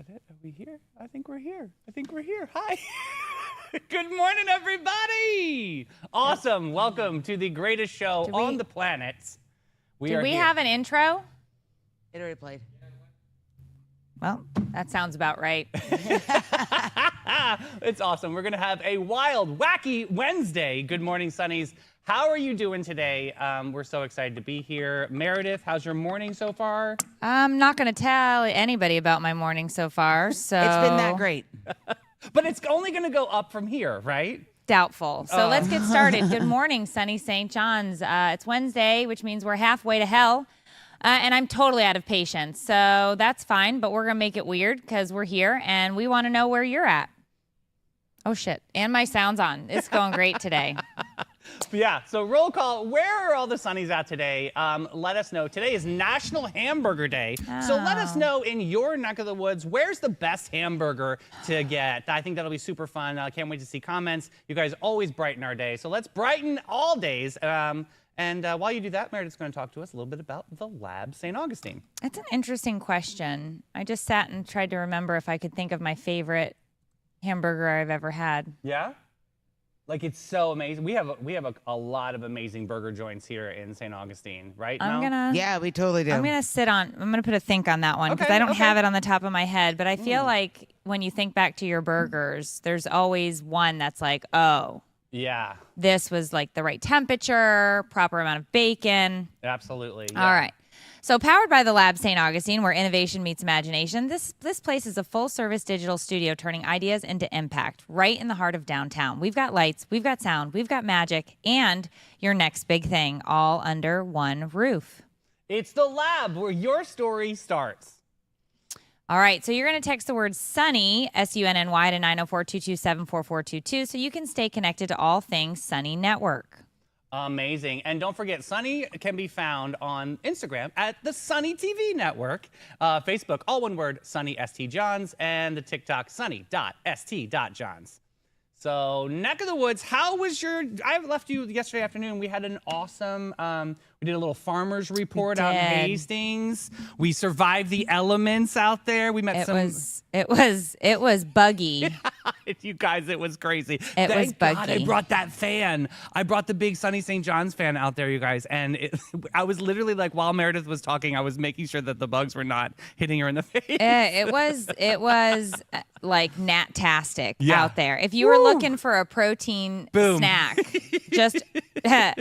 it? Are we here? I think we're here. Hi. Good morning, everybody. Awesome. Welcome to the greatest show on the planet. Do we have an intro? It already played. Well, that sounds about right. It's awesome. We're going to have a wild, wacky Wednesday. Good morning, Sunnies. How are you doing today? We're so excited to be here. Meredith, how's your morning so far? I'm not going to tell anybody about my morning so far, so... It's been that great. But it's only going to go up from here, right? Doubtful. So let's get started. Good morning, sunny St. John's. It's Wednesday, which means we're halfway to hell. And I'm totally out of patience, so that's fine, but we're going to make it weird because we're here, and we want to know where you're at. Oh, shit. And my sound's on. It's going great today. Yeah, so roll call. Where are all the Sunnies at today? Let us know. Today is National Hamburger Day. Oh. So let us know in your neck of the woods, where's the best hamburger to get? I think that'll be super fun. I can't wait to see comments. You guys always brighten our day. So let's brighten all days. And while you do that, Meredith's going to talk to us a little bit about the Lab St. Augustine. That's an interesting question. I just sat and tried to remember if I could think of my favorite hamburger I've ever had. Yeah? Like, it's so amazing. We have a lot of amazing burger joints here in St. Augustine, right? Yeah, we totally do. I'm gonna put a think on that one because I don't have it on the top of my head, but I feel like when you think back to your burgers, there's always one that's like, oh, yeah, this was like the right temperature, proper amount of bacon. Absolutely. Yeah. All right. So powered by the Lab St. Augustine, where innovation meets imagination, this place is a full-service digital studio turning ideas into impact right in the heart of downtown. We've got lights, we've got sound, we've got magic, and your next big thing, all under one roof. It's the Lab, where your story starts. All right, so you're going to text the word Sunny, S-U-N-N-Y, to 904-227-4422 so you can stay connected to all things Sunny Network. Amazing. And don't forget, Sunny can be found on Instagram at the Sunny TV Network, Facebook, all one word, Sunny ST Johns, and the TikTok, sunny.st.johns. So, neck of the woods, how was your... I left you yesterday afternoon. We had an awesome... we did a little farmer's report out in Hastings. We survived the elements out there. We met It was buggy. You guys, it was crazy. It was buggy. God, I brought that fan. I brought the big Sunny St. John's fan out there, you guys. And I was literally like, while Meredith was talking, I was making sure that the bugs were not hitting her in the face. It was like gnat-tastic out there. If you were looking for a protein snack, just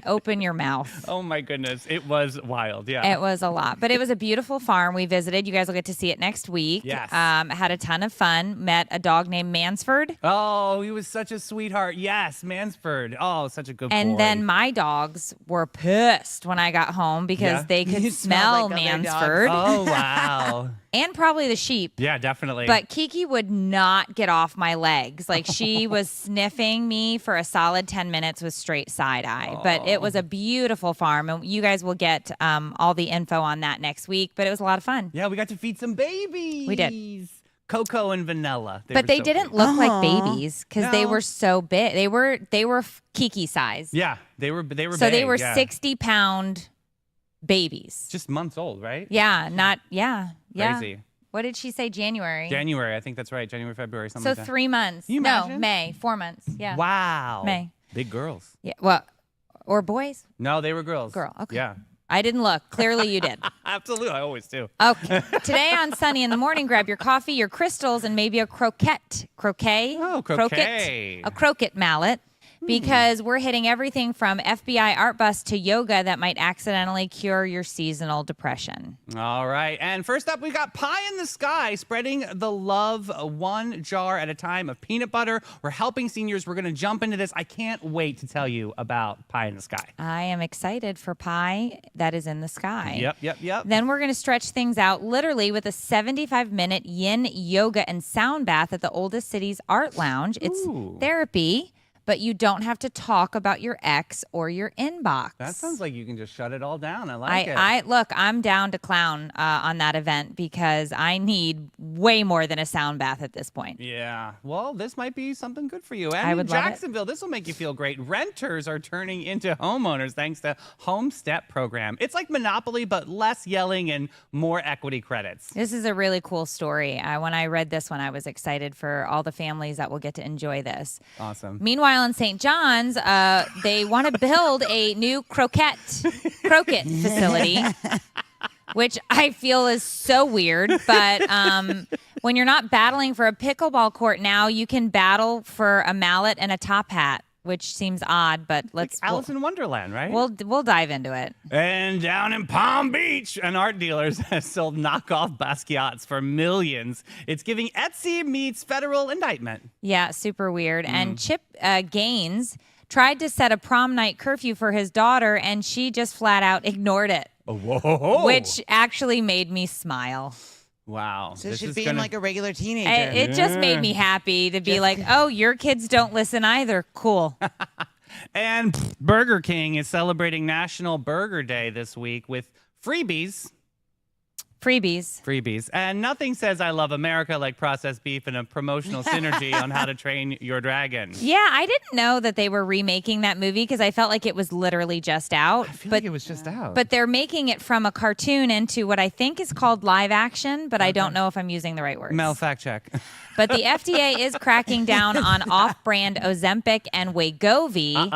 open your mouth. Oh my goodness. It was wild. Yeah. It was a lot. But it was a beautiful farm we visited. You guys will get to see it next week. Yes. Had a ton of fun. Met a dog named Mansford. Oh, he was such a sweetheart. Yes, Mansford. Oh, such a good boy. And then my dogs were pissed when I got home because they could smell like Mansford. Oh, wow. And probably the sheep. Yeah, definitely. But Kiki would not get off my legs. Like, she was sniffing me for a solid 10 minutes with straight side eye. Oh. But it was a beautiful farm. And you guys will get all the info on that next week. But it was a lot of fun. Yeah, we got to feed some babies. We did. Cocoa and vanilla. But they didn't look like babies because they were so big. They were Kiki size. Yeah, they were big. So they were 60-pound babies. Just months old, right? Yeah, yeah. Crazy. What did she say? January, I think that's right. January, February, something so like that. 3 months. Can you imagine? No, May, 4 months. Yeah. Wow. May. Big girls. Yeah. Well, or boys? No, they were girls. Girl. Okay. Yeah. I didn't look. Clearly you did. Absolutely. I always do. Okay. Today on Sunny in the Morning, grab your coffee, your crystals, and maybe a croquet. Croquet? Oh, croquet. A croquet mallet. Because we're hitting everything from FBI art bust to yoga that might accidentally cure your seasonal depression. All right. And first up, we got Pie in the Sky, spreading the love one jar at a time of peanut butter. We're helping seniors. We're going to jump into this. I can't wait to tell you about Pie in the Sky. I am excited for pie that is in the sky. Yep. Then we're going to stretch things out literally with a 75-minute yin yoga and sound bath at the Oldest City's Art Lounge. It's therapy, but you don't have to talk about your ex or your inbox. That sounds like you can just shut it all down. I like it. Look, I'm down to clown on that event because I need way more than a sound bath at this point. Yeah. Well, this might be something good for you. And I would in love it. Jacksonville, this will make you feel great. Renters are turning into homeowners thanks to Home Step program. It's like Monopoly, but less yelling and more equity credits. This is a really cool story. When I read this one, I was excited for all the families that will get to enjoy this. Awesome. Meanwhile, in St. John's, they want to build a new croquet facility, which I feel is so weird. But when you're not battling for a pickleball court now, you can battle for a mallet and a top hat, which seems odd, but let's Alice in Wonderland, right? we'll dive into it. And down in Palm Beach, an art dealer has sold knockoff Basquiat's for millions. It's giving Etsy meets federal indictment. Yeah, super weird. And Chip Gaines tried to set a prom night curfew for his daughter, and she just flat out ignored it, Whoa. which actually made me smile. Wow. So This she's is being gonna- like a regular teenager. It just made me happy to be like, oh, your kids don't listen either. Cool. And Burger King is celebrating National Burger Day this week with freebies. Freebies. And nothing says I love America like processed beef and a promotional synergy on how to train your dragon. Yeah, I didn't know that they were remaking that movie because I felt like it was literally just out. I feel like it was just out. But they're making it from a cartoon into what I think is called live action, but I don't know if I'm using the right words. Mel, fact check. But the FDA is cracking down on off-brand Ozempic and Wegovy. And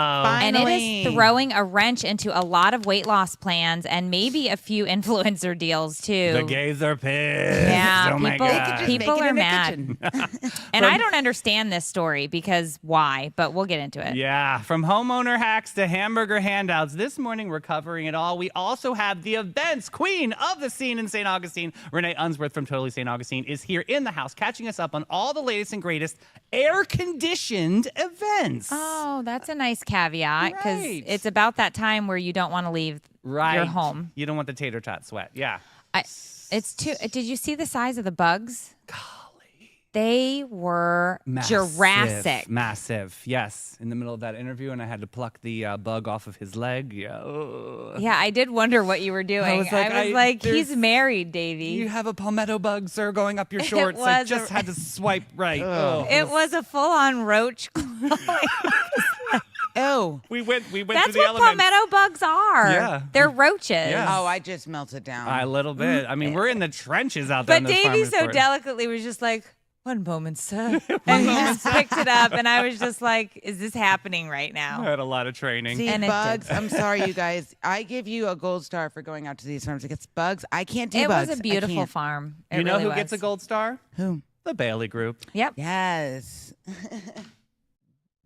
it Finally. is throwing a wrench into a lot of weight loss plans and maybe a few influencer deals too. The gays are pissed. Yeah, Oh my people- God. people Make it are in the mad. kitchen. And I don't understand this story because why, but we'll get into it. Yeah, from homeowner hacks to hamburger handouts, this morning we're covering it all. We also have the events queen of the scene in St. Augustine. Renee Unsworth from Totally St. Augustine is here in the house, catching us up on all the latest and greatest air-conditioned events. Oh, that's a nice caveat because Right. it's about that time where you don't want to leave Right. your home. You don't want the tater tot sweat. Yeah. It's too. Did you see the size of the bugs? They were Jurassic. Massive. Yes. In the middle of that interview, and I had to pluck the bug off of his leg. Yeah. Ugh. Yeah, I did wonder what you were doing. I was like, he's there's- married, Davy. You have a palmetto bug, sir, going up your shorts. was I a- just had to swipe right. Oh. It was a full-on roach. Oh. We went to That's the what elements. palmetto bugs are. Yeah. They're roaches. Yeah. Oh, I just melted down. A little bit. I mean, we're in the trenches out there. But in those Davy farmers' so quarters. delicately was just like, one moment, sir. And he just picked it up, and I was just like, is this happening right I now? had a lot of training. See, And it bugs. did. I'm sorry, you guys. I give you a gold star for going out to these farms. It gets bugs. I can't do It bugs. was a I beautiful can't. farm. It You know really who was. gets a gold star? Who? The Bailey Group. Yep. Yes.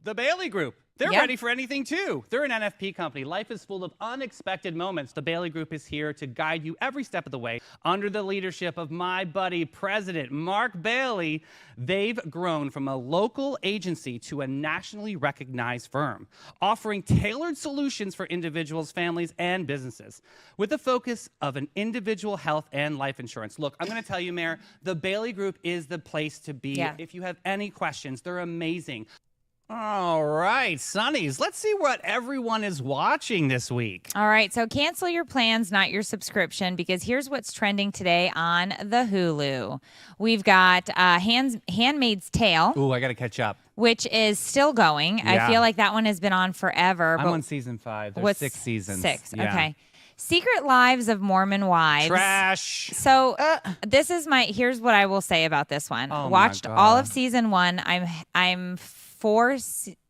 The Bailey Group. They're Yep. ready for anything, too. They're an NFP company. Life is full of unexpected moments. The Bailey Group is here to guide you every step of the way. Under the leadership of my buddy, President Mark Bailey, they've grown from a local agency to a nationally recognized firm, offering tailored solutions for individuals, families, and businesses, with the focus of an individual health and life insurance. Look, I'm going to tell you, Mayor, the Bailey Group is the place to be. Yeah. If you have any questions, they're amazing. All right, Sunnies, let's see what everyone is watching this week. All right, so cancel your plans, not your subscription, because here's what's trending today on the Hulu. We've got Handmaid's Tale, Ooh, I got to catch up. which is still going. Yeah. I feel like that one has been on forever. I'm but on season 5. There's what's 6 seasons. 6, Yeah. okay. Secret Lives of Mormon Wives. Trash. So this is here's what I will say about this one. Oh, my Watched all of God. season 1. I'm 4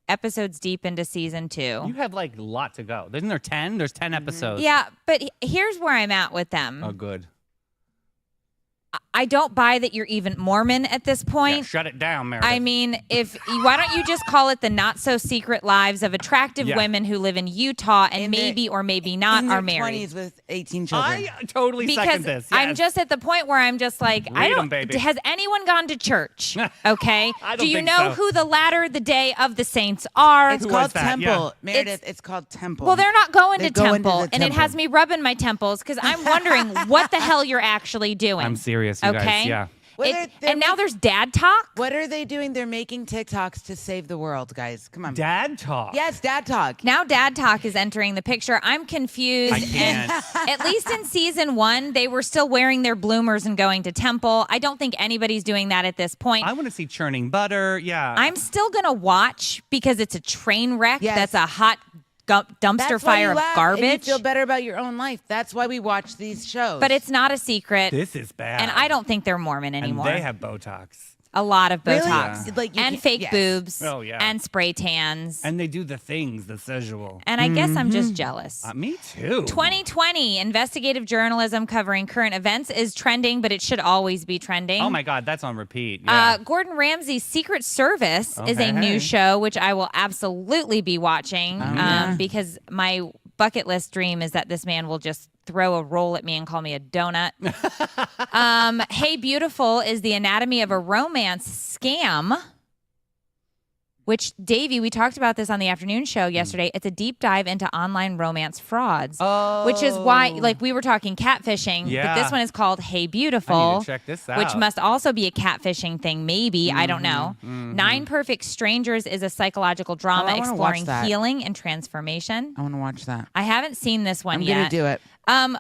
episodes deep into season 2. You have like a lot to go. Isn't there 10? There's 10 episodes. Yeah, but here's where I'm at with them. Oh, good. I don't buy that you're even Mormon at this Yeah, point. shut it down, Meredith. I mean, why don't you just call it the not so secret lives of attractive Yeah. women who live in Utah and In their- maybe or maybe not In are their married? 20s with 18 children. I totally Because second this. I'm Yes. just at the point where I'm just like, I Read 'em, don't. baby. Has anyone gone to church? Okay. I Do don't you think know so. who the latter, the day of the saints are? It's Who called was that? Temple. Yeah. Meredith, it's called Temple. Well, they're not going They to go into temple, the and it has temple. me rubbing my temples because I'm wondering what the hell you're actually doing. I'm serious, you Okay. guys. Yeah. And now there's dad talk. What are they doing? They're making TikToks to save the world, guys. Come on. Dad talk. Yes, dad talk. Now dad talk is entering the picture. I'm confused. I can't. At least in season 1, they were still wearing their bloomers and going to temple. I don't think anybody's doing that at this point. I want to see churning butter. Yeah. I'm still going to watch because it's a train wreck. Yes. That's a hot dumpster That's why fire you of laugh garbage. And you feel better about your own life. That's why we watch these shows. But it's not a secret. This is bad. And I don't think they're Mormon anymore. And they have Botox. A lot of Really? Botox. Yeah. Like, you and can- fake yes. boobs. Oh, yeah. And spray tans. And they do the things, the sexual. And I guess I'm just jealous. Me too. 2020 investigative journalism covering current events is trending, but it should always be trending. Oh my God, that's on repeat. Yeah. Gordon Ramsay's Secret Service is Okay. a new show, which I will absolutely be watching because my bucket list dream is that this man will just throw a roll at me and call me a donut. Hey Beautiful is the anatomy of a romance scam, which, Davey, we talked about this on the afternoon show yesterday. It's a deep dive into online romance frauds, which is why, like, we were talking catfishing, Yeah. but this one is called Hey Beautiful. I need to check this out. Which must also be a catfishing thing, maybe. I don't know. Nine Perfect Strangers is a psychological drama I wanna watch exploring that. healing and transformation. I want to watch that. I haven't seen this one I'm yet. going to do it.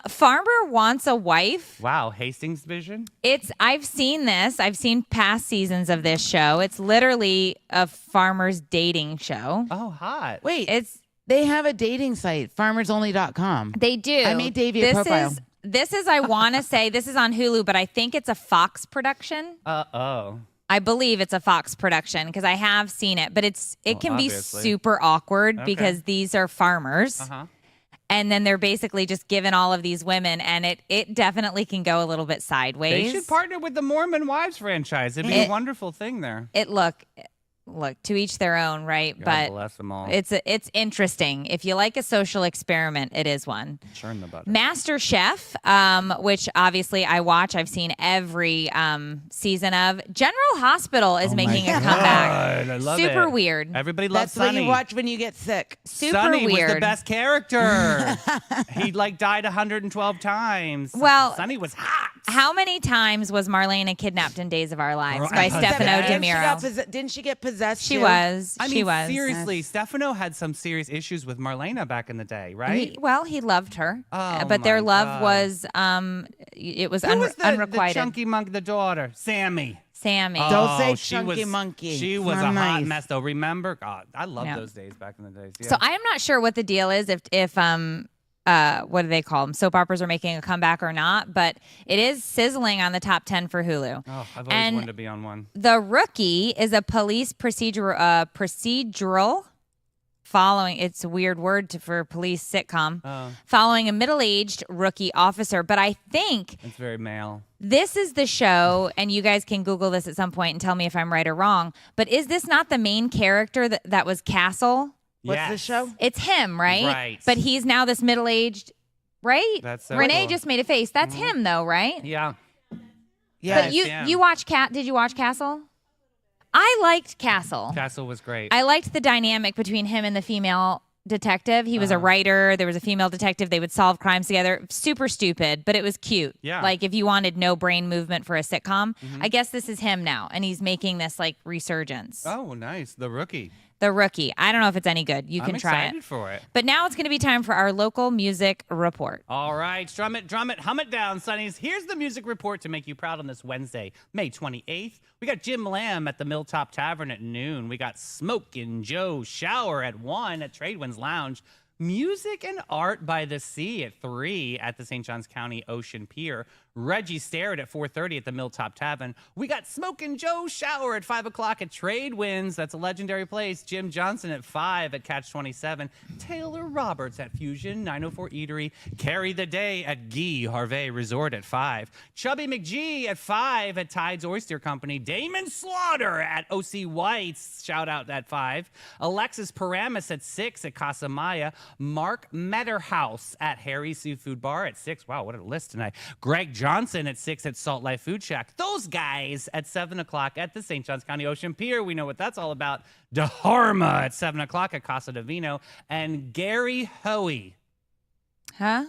Farmer Wants a Wife. Wow, Hastings Vision? I've seen this. I've seen past seasons of this show. It's literally a farmer's dating show. Oh, hot. Wait, It's they have a dating site, farmersonly.com. They do. I made Davey a profile. This is I want to say, this is on Hulu, but I think it's a Fox production. Uh-oh. I believe it's a Fox production because I have seen it, but it can obviously. be super awkward Okay. because these are farmers. Uh-huh. And then they're basically just given all of these women, and it definitely can go a little bit sideways. They should partner with the Mormon Wives franchise. It'd be a wonderful thing there. Look, to each their own, right? God but bless them all. it's interesting. If you like a social experiment, it is one. Churn the butter. Master Chef, which obviously I watch. I've seen every season of. General Hospital is making a comeback. God, I love Super it. weird. Everybody loves That's what Sunny. you watch when you get sick. Super Sunny weird. was the best character. He died 112 times. Well, Sunny was hot. How many times was Marlena kidnapped in Days of Our Lives by Right. Stefano And She DiMiro? didn't she get possessed? She too? was. I she mean, was. seriously, Stefano had some serious issues with Marlena back in the day, right? He loved her, Oh, but their my love God. was it was Who was the unrequited. chunky monk, the daughter? Sammy. Sammy. Don't say she chunky was, monkey. She It's was not a hot nice. mess, though. Remember? God, I love Yeah. those days back in the days. Yeah. So I am not sure what the deal is if what do they call them? Soap operas are making a comeback or not, but it is sizzling on the top 10 for Hulu. Oh, I've always and wanted to be on one. The Rookie is a police procedural following, it's a weird word for police sitcom, following a middle-aged rookie officer. But I think It's very male. this is the show, and you guys can Google this at some point and tell me if I'm right or wrong, but is this not the main character that was Castle? What's the show? It's him, right? Right. But he's now this middle-aged, right? That's so Renee cool. just made a face. That's him, though, right? Yeah. Yeah. But you yeah. you watch Did you watch Castle? I liked Castle. Castle was great. I liked the dynamic between him and the female detective. He was a writer. There was a female detective. They would solve crimes together. Super stupid, but it was cute. Yeah. Like if you wanted no brain movement for a sitcom, I guess this is him now, and he's making this like resurgence. Oh, nice. The Rookie. The Rookie. I don't know if it's any good. You I'm can try excited it. for it. But now it's going to be time for our local music report. All right, drum it, hum it down, Sunnies. Here's the music report to make you proud on this Wednesday, May 28th. We got Jim Lamb at the Milltop Tavern at noon. We got Smokin' Joe Shower at 1 at Tradewinds Lounge. Music and Art by the Sea at 3 at the St. Johns County Ocean Pier. Reggie Starrett at 4:30 at the Milltop Tavern. We got Smokin' Joe Shower at 5 o'clock at Tradewinds. That's a legendary place. Jim Johnson at 5 at Catch 27. Taylor Roberts at Fusion 904 Eatery. Carry the Day at Guy Harvey Resort at 5. Chubby McGee at 5 at Tide's Oyster Company. Damon Slaughter at OC White's. Shout out at 5. Alexis Paramus at 6 at Casa Maya. Mark Metterhouse at Harry's Seafood Bar at 6. Wow, what a list tonight. Greg Johnson at 6 at Salt Life Food Shack. Those guys at 7 o'clock at the St. Johns County Ocean Pier. We know what that's all about. DeHarma at 7 o'clock at Casa Divino. And Gary Hoey, Huh?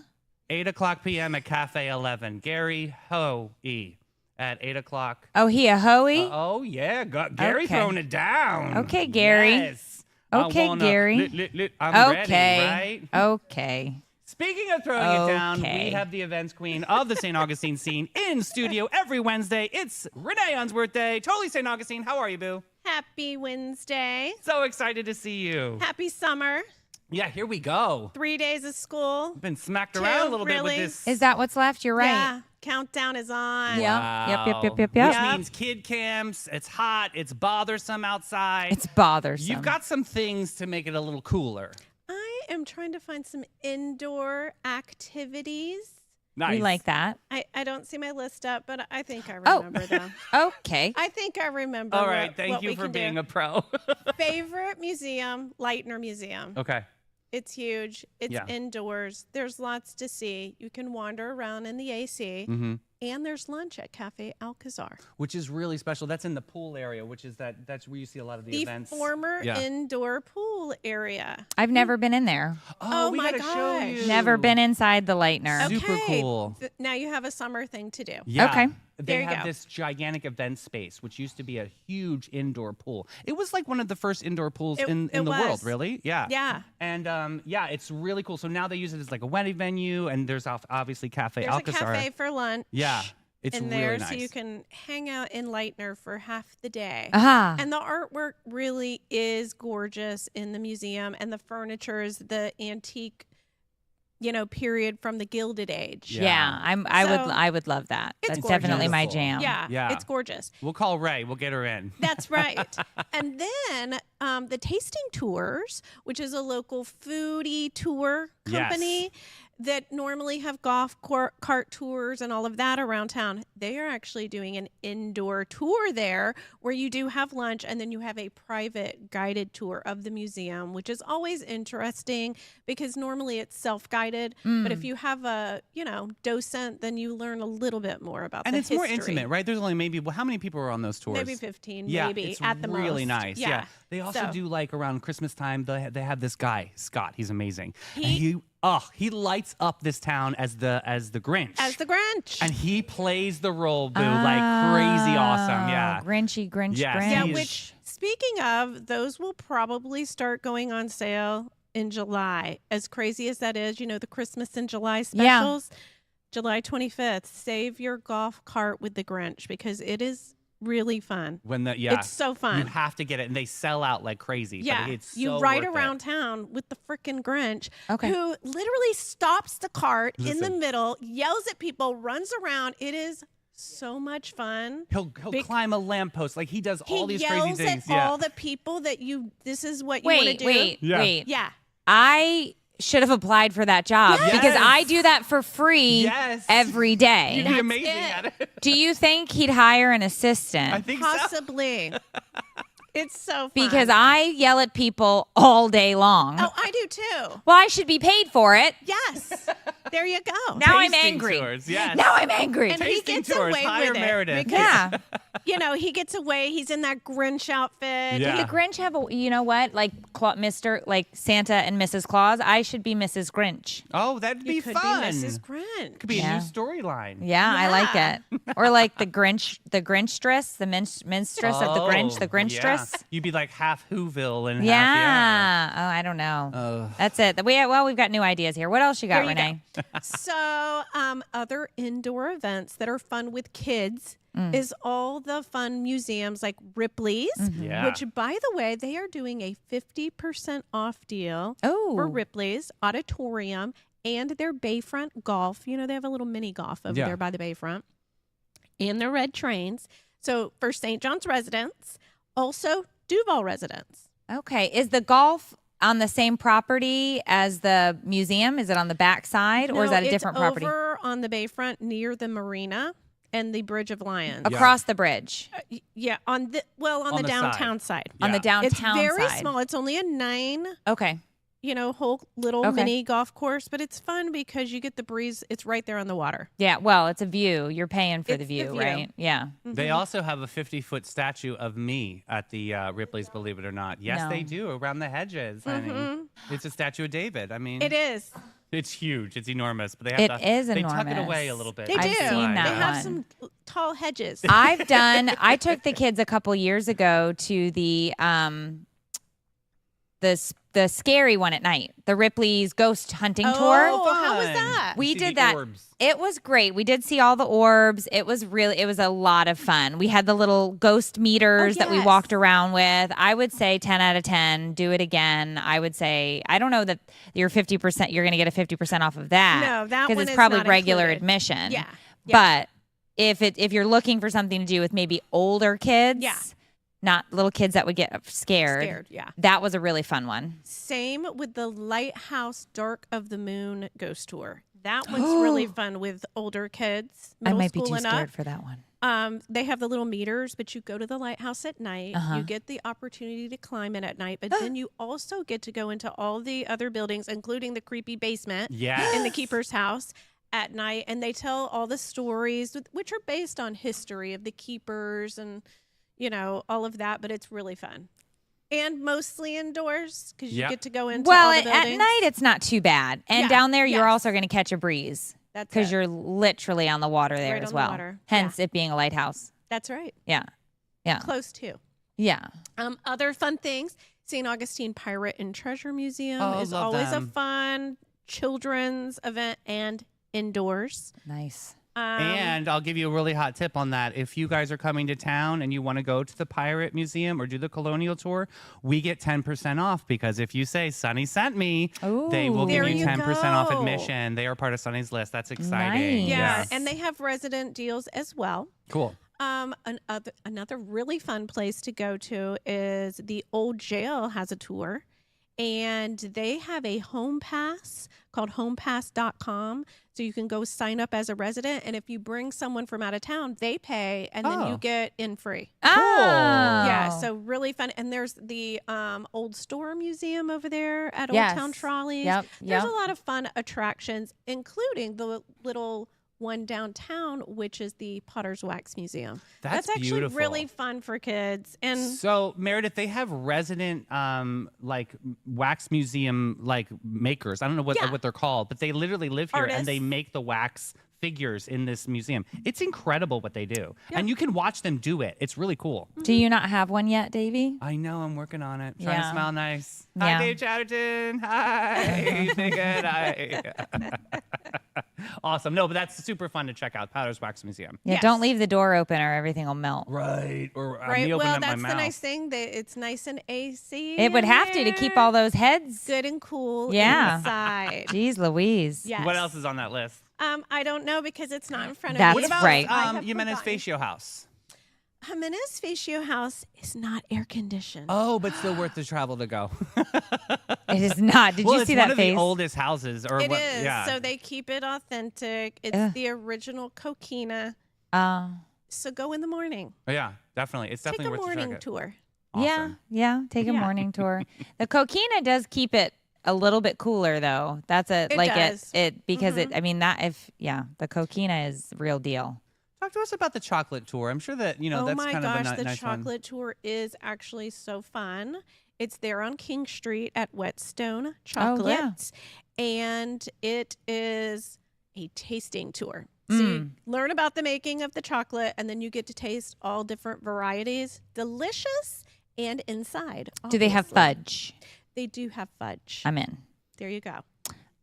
8 o'clock p.m. at Cafe 11. Gary Hoey at 8 o'clock. Oh, he a hoey? Oh, yeah. Gary Okay. throwing it down. Okay, Gary. Yes. Okay, Gary. I'm Okay. ready, right? Okay. Speaking of throwing it down, we Okay. have the events queen of the St. Augustine scene in studio every Wednesday. It's Renee Young's birthday. Totally St. Augustine. How are you, boo? Happy Wednesday. So excited to see you. Happy summer. Yeah, here we go. 3 days of school. Been smacked around a little bit with really? this. Is that what's left? You're right. Yeah. Countdown is on. Yeah. Yep. Which Yep. means kid camps. It's hot. It's bothersome outside. It's bothersome. You've got some things to make it a little cooler. I am trying to find some indoor activities. Nice. We like that. I don't see my list up, but I think I Oh. remember them. Okay. I think I remember. All right. what Thank you we for can being do. a pro. Favorite museum, Leitner Museum. Okay. It's huge. It's Yeah. indoors. There's lots to see. You can wander around in the AC. Mm-hmm. And there's lunch at Cafe Alcazar. Which is really special. That's in the pool area, which is that's where you see a lot of the events. Former Yeah. indoor pool area. I've never been in there. Oh we my gotta show gosh. you. Never been inside the Lightner. Super Okay, cool. Now you have a summer thing to do. Yeah. Okay. They There you have go. this gigantic event space, which used to be a huge indoor pool. It was like one of the first indoor pools in it the world, was. really. Yeah. Yeah. And yeah, it's really cool. So now they use it as like a wedding venue, and there's obviously Cafe There's Alcazar. a cafe for lunch. Yeah. It's in really there, nice. so you can hang out in Leitner for half the day. Aha. And the artwork really is gorgeous in the museum, and the furniture is the antique, period from the Gilded Age. Yeah, So, I would love that. it's That's definitely my gorgeous. jam. Yeah, Yeah. it's gorgeous. We'll call Ray. We'll get her in. That's right. And then the tasting tours, which is a local foodie tour company that normally have golf cart tours and all of that around town. They are actually doing an indoor tour there where you do have lunch and then you have a private guided tour of the museum, which is always interesting because normally it's self-guided. But if you have a, docent, then you learn a little bit more about And the it's more history. intimate, right? There's only maybe, how many people are on those tours? Maybe 15, Yeah, maybe it's at the really most. nice. Yeah. They also So- do like around Christmas time. They have this guy Scott. He's amazing. He- And he lights up this town as the Grinch. As the Grinch. and he plays the role, boo, like crazy awesome. Yeah. Grinchy, Grinch, Yes, Grinch. Yeah, He's- which, speaking of, those will probably start going on sale in July. As crazy as that is, the Christmas in July specials. July 25th, save your golf cart with the Grinch because it is really fun. It's so fun. You have to get it, and they sell out like crazy. Yeah, but it's you so ride worth it. around town with the frickin' Grinch, Okay. who literally stops the cart in the Listen. middle, yells at people, runs around. It is so much fun. He'll climb a lamppost. Like he does all He these crazy yells things. at all the people that this is what you want to Wait, do. wait, Yeah. wait. Yeah. I should have applied for that job because Yes. I do that for free Yes. every day. You'd be That's amazing it. at it. Do you think he'd hire an assistant? I think so. Possibly. It's so fun. Because I yell at people all day long. Oh, I do too. Well, I should be paid for it. Yes. There you go. Now I'm Tasting angry. tours, yes. Now I'm angry. And he Tasting gets tours, away hire with Meredith. it. Because, Yeah. he gets away. He's in that Grinch outfit. Yeah. Did the Grinch have a, you know what? Like like Santa and Mrs. Claus? I should be Mrs. Grinch. Oh, that'd You be could fun. be Mrs. Grinch. Could be Yeah. a new storyline. Yeah, I like Yeah. it. Or like the Grinchtress, the minstress of the Grinch, the Grinchtress. Yeah. You'd be like half Whoville and Yeah. half Oh, I don't know. Ugh. That's it. We've got new ideas here. What else you got, There you go. Renee? So, other indoor events that are fun with kids is all the fun museums like Ripley's, Yeah. which, by the way, they are doing a 50% off deal Oh. for Ripley's Auditorium and their Bayfront Golf. They have a little mini golf over Yeah. there by the Bayfront and their red trains. So, for St. John's residents, also Duval residents. Okay. Is the golf on the same property as the museum? Is it on the back side or is No, that a different it's property? over on the Bayfront near the marina and the Bridge of Lions. Yeah. Across the bridge. Yeah, on the On the the downtown side. On the Yeah. downtown It's very side. small. It's only a 9, Okay. hole little Okay. mini golf course, but it's fun because you get the breeze. It's right there on the water. Yeah. Well, it's a view. You're paying for the It's the view, view. right? Yeah. They also have a 50-foot statue of me at the Ripley's, believe it or not. Yes, No. they do, around the hedges, honey. It's a statue of David. I mean, It is. It's huge. It's enormous. But they have It is They tuck it enormous. away a little bit. They I've do. seen that They have one. some tall hedges. I took the kids a couple years ago to the scary one at night, the Ripley's ghost hunting tour. Oh, how was Fun. that? We See did the that. orbs. It was great. We did see all the orbs. It was a lot of fun. We had the little ghost meters that we yes. walked around with. I would say 10 out of 10. Do it again. I would say, I don't know that you're 50%, you're going to get a 50% off of that. No, that because one it's is probably not regular included. admission. Yeah. But if you're looking for something to do with maybe older kids, Yeah. not little kids that would get scared, yeah. that was a really fun one. Same with the Lighthouse Dark of the Moon ghost tour. That one's really fun with older kids, I middle might be school too and scared up. for that one. They have the little meters, but you go to the lighthouse at night. Uh-huh. You get the opportunity to climb it at night, but then you also get to go into all the other buildings, including the creepy basement Yes. in the keeper's house at night. And they tell all the stories, which are based on history of the keepers and, all of that. But it's really fun. And mostly indoors because you Yep. get to go into Well, all the at buildings. night it's not too bad, and Yeah, down there you're yes. also going to catch a breeze That's because it. you're literally on the water there Right as on the well. water. Hence it being a lighthouse. That's right. Yeah, yeah, Close to. yeah. Other fun things, St. Augustine Pirate and Treasure Museum Oh, is love always them. a fun children's event and indoors. Nice. And I'll give you a really hot tip on that. If you guys are coming to town and you want to go to the Pirate Museum or do the Colonial Tour, we get 10% off because if you say Sunny sent me, they will give There you you 10% off go. admission. They are part of Sunny's list. That's exciting. Nice. yeah, Yes. and they have resident deals as well. Cool. Another really fun place to go to is the old jail has a tour, and they have a home pass called homepass.com. So you can go sign up as a resident, and if you bring someone from out of town, they pay, and then Oh. you get in free. Oh, Yeah, so really fun. And there's the old store museum over there at Yes. Old Town Trolleys. Yep, There's yep. a lot of fun attractions, including the little one downtown, which is the Potter's Wax Museum. That's actually beautiful. really fun for kids. And So Meredith, they have resident like wax museum like makers. I don't know what they're called, but they literally live here and they Artists. make the wax figures in this museum. It's incredible what they do. And you can watch them do it. It's really cool. do you not have one yet, Davey? I know, I'm working on it. Trying to Yeah. smile nice. Yeah. Hi, Dave Chatterton. Hi. Doing good. Hi. Awesome. No, but that's super fun to check out. Potter's Wax Museum. Yeah, Yes. don't leave the door open or everything will melt. Right. Or right, me opening well, up my that's the mouth. nice thing that it's nice and AC. It would in have to keep there. all those heads. good and cool Yeah. inside. Jeez Louise. Yes. What else is on that list? I don't know because it's not in front of That's me. What about right. I have Jimenez forgotten. Facio House? Jimenez Facio House is not air conditioned. Oh, but still worth the travel to go. It is not. Did well, you it's see one that of face? the oldest houses. Or It what, is. Yeah. So they keep it authentic. It's Ugh. the original coquina. Oh. So go in the morning. Oh, yeah, definitely. It's Take definitely a worth morning the check. tour. Yeah, yeah. Take a Yeah. morning tour. The coquina does keep it a little bit cooler though. That's a It like does. it because it. I mean that if the coquina is real deal. Talk to us about the chocolate tour. I'm sure that, Oh that's my kind gosh, of a the nice one. chocolate tour is actually so fun. It's there on King Street at Whetstone Chocolates. And it is a tasting tour. So you learn about the making of the chocolate and then you get to taste all different varieties. Delicious and inside. Do they have obviously. fudge? They do have fudge. I'm in. There you go.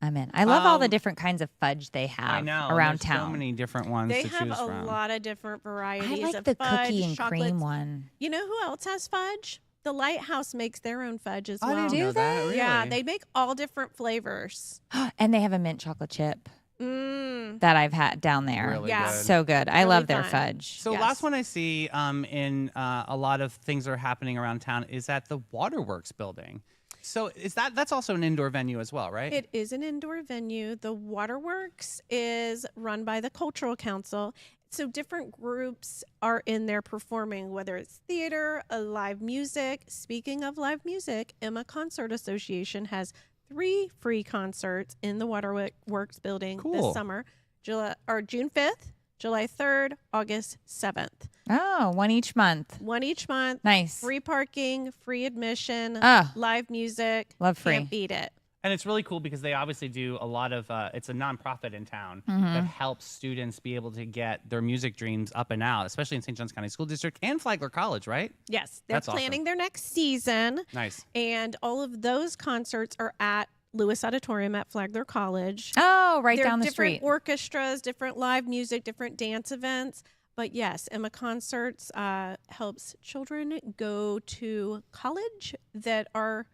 I'm in. I love all the Um, different kinds of fudge they have I know. around there's town. So many different ones They to have choose a from. lot of different varieties I like of the fudge, cookie and chocolates. cream one. You know who else has fudge? The Lighthouse makes their own fudge as I well. didn't Do know that. they? Really? Yeah, they make all different flavors. And they have a mint chocolate chip Mm. that I've had down there. Really Yeah. good. So good. I Really love their fun. fudge. So Yes. last one I see in a lot of things that are happening around town is at the Waterworks building. So is that's also an indoor venue as well, right? It is an indoor venue. The Waterworks is run by the Cultural Council. So different groups are in there performing, whether it's theater, live music. Speaking of live music, Emma Concert Association has 3 free concerts in the Waterworks building Cool. this summer, June 5th, July 3rd, August 7th. Oh, one each month. One each month. Nice. Free parking, free admission, Ah. live music. Love free. Can't beat it. And it's really cool because they obviously do a lot of, it's a nonprofit in town that helps students be able to get their music dreams up and out, especially in St. Johns County School District and Flagler College, right? Yes, they're That's planning awesome. their next season. Nice. And all of those concerts are at Lewis Auditorium at Flagler College. Oh, right They're down the different street. orchestras, different live music, different dance events. But yes, Emma Concerts helps children go to college that are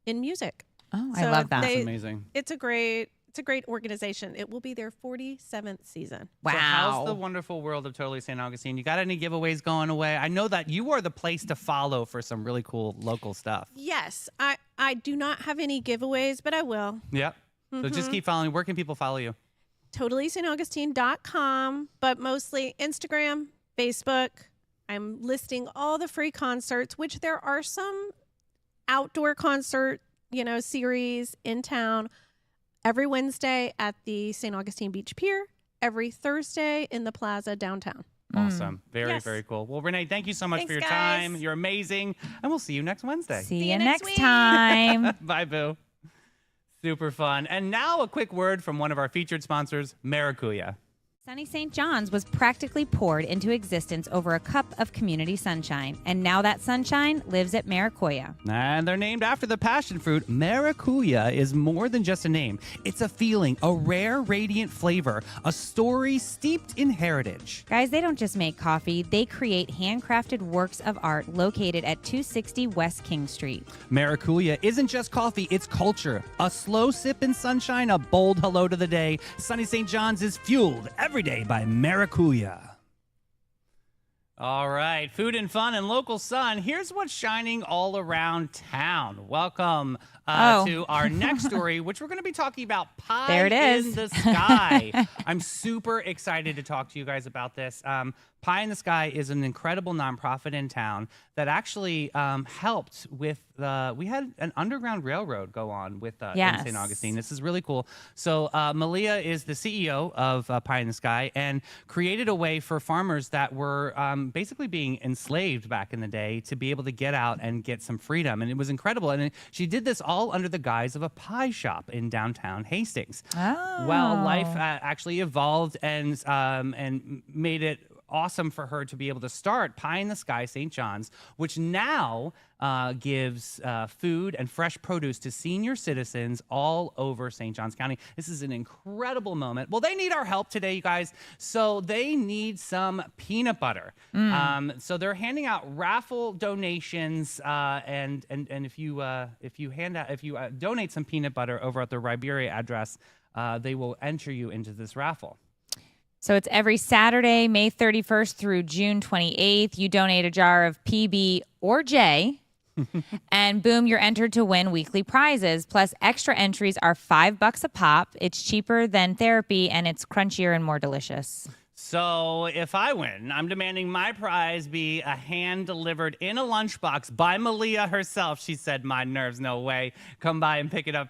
in music. Oh, I So love that. That's amazing. It's a great organization. It will be their 47th season. Wow. So how's the wonderful world of Totally St. Augustine? You got any giveaways going away? I know that you are the place to follow for some really cool local stuff. Yes, I do not have any giveaways, but I will. Yep. So just keep following. Where can people follow you? TotallyStAugustine.com, but mostly Instagram, Facebook. I'm listing all the free concerts, which there are some outdoor concert, series in town. Every Wednesday at the St. Augustine Beach Pier, every Thursday in the plaza downtown. Awesome. Very, Yes. very cool. Well, Renee, thank you so much for Thanks, your guys. time. You're amazing. And we'll see you next Wednesday. See you you next next week. time. Bye, Boo. Super fun. And now a quick word from one of our featured sponsors, Maracuya. Sunny St. John's was practically poured into existence over a cup of community sunshine, and now that sunshine lives at Maracuya. And they're named after the passion fruit. Maracuya is more than just a name. It's a feeling, a rare, radiant flavor, a story steeped in heritage. Guys, they don't just make coffee, they create handcrafted works of art located at 260 West King Street. Maracuya isn't just coffee, it's culture. A slow sip in sunshine, a bold hello to the day. Sunny St. John's is fueled every day by Maracuya. All right, food and fun and local sun. Here's what's shining all around town. Welcome to our next story, which we're going to be talking about pie There it is. in the sky. I'm super excited to talk to you guys about this. Pie in the Sky is an incredible nonprofit in town that actually helped with we had an underground railroad go on with in Yes. St. Augustine. This is really cool. So Malia is the CEO of Pie in the Sky and created a way for farmers that were basically being enslaved back in the day to be able to get out and get some freedom. And it was incredible. And she did this all under the guise of a pie shop in downtown Hastings. Oh. Well, life actually evolved and made it awesome for her to be able to start Pie in the Sky St. John's, which now gives food and fresh produce to senior citizens all over St. Johns County. This is an incredible moment. Well, they need our help today, you guys. So they need some peanut butter. So they're handing out raffle donations, and if you donate some peanut butter over at the Riberia address, they will enter you into this raffle. So it's every Saturday, May 31st through June 28th. You donate a jar of PB or J, and boom, you're entered to win weekly prizes. Plus, extra entries are $5 a pop. It's cheaper than therapy, and it's crunchier and more delicious. So if I win, I'm demanding my prize be a hand-delivered in a lunchbox by Malia herself. She said, my nerves, no way. Come by and pick it up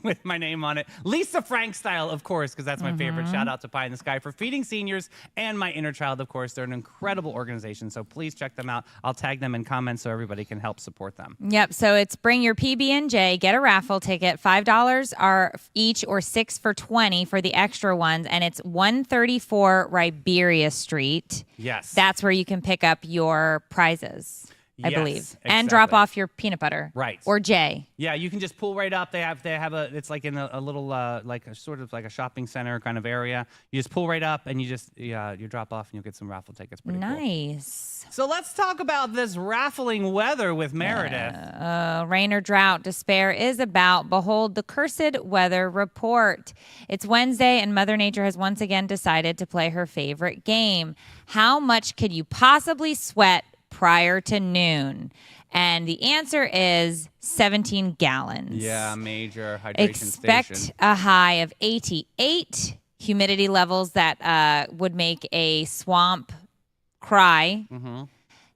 with my name on it. Lisa Frank style, of course, because that's my favorite. Shout out to Pie in the Sky for feeding seniors and my inner child, of course. They're an incredible organization, so please check them out. I'll tag them in comments so everybody can help support them. Yep. So it's bring your PB&J, get a raffle ticket. $5 are each or $6 for $20 for the extra ones. And it's 134 Riberia Street. Yes. That's where you can pick up your prizes, I Yes, believe. And drop exactly. off your peanut butter. Right. Or J. Yeah, you can just pull right up. They have it's like in a little like a sort of like a shopping center kind of area. You just pull right up and you drop off and you'll get some raffle tickets. Pretty cool. Nice. So let's talk about this raffling weather with Meredith. Rain or drought, despair is about. Behold the cursed weather report. It's Wednesday and Mother Nature has once again decided to play her favorite game. How much could you possibly sweat prior to noon? And the answer is 17 gallons. Yeah, major hydration Expect station. a high of 88, humidity levels that would make a swamp cry.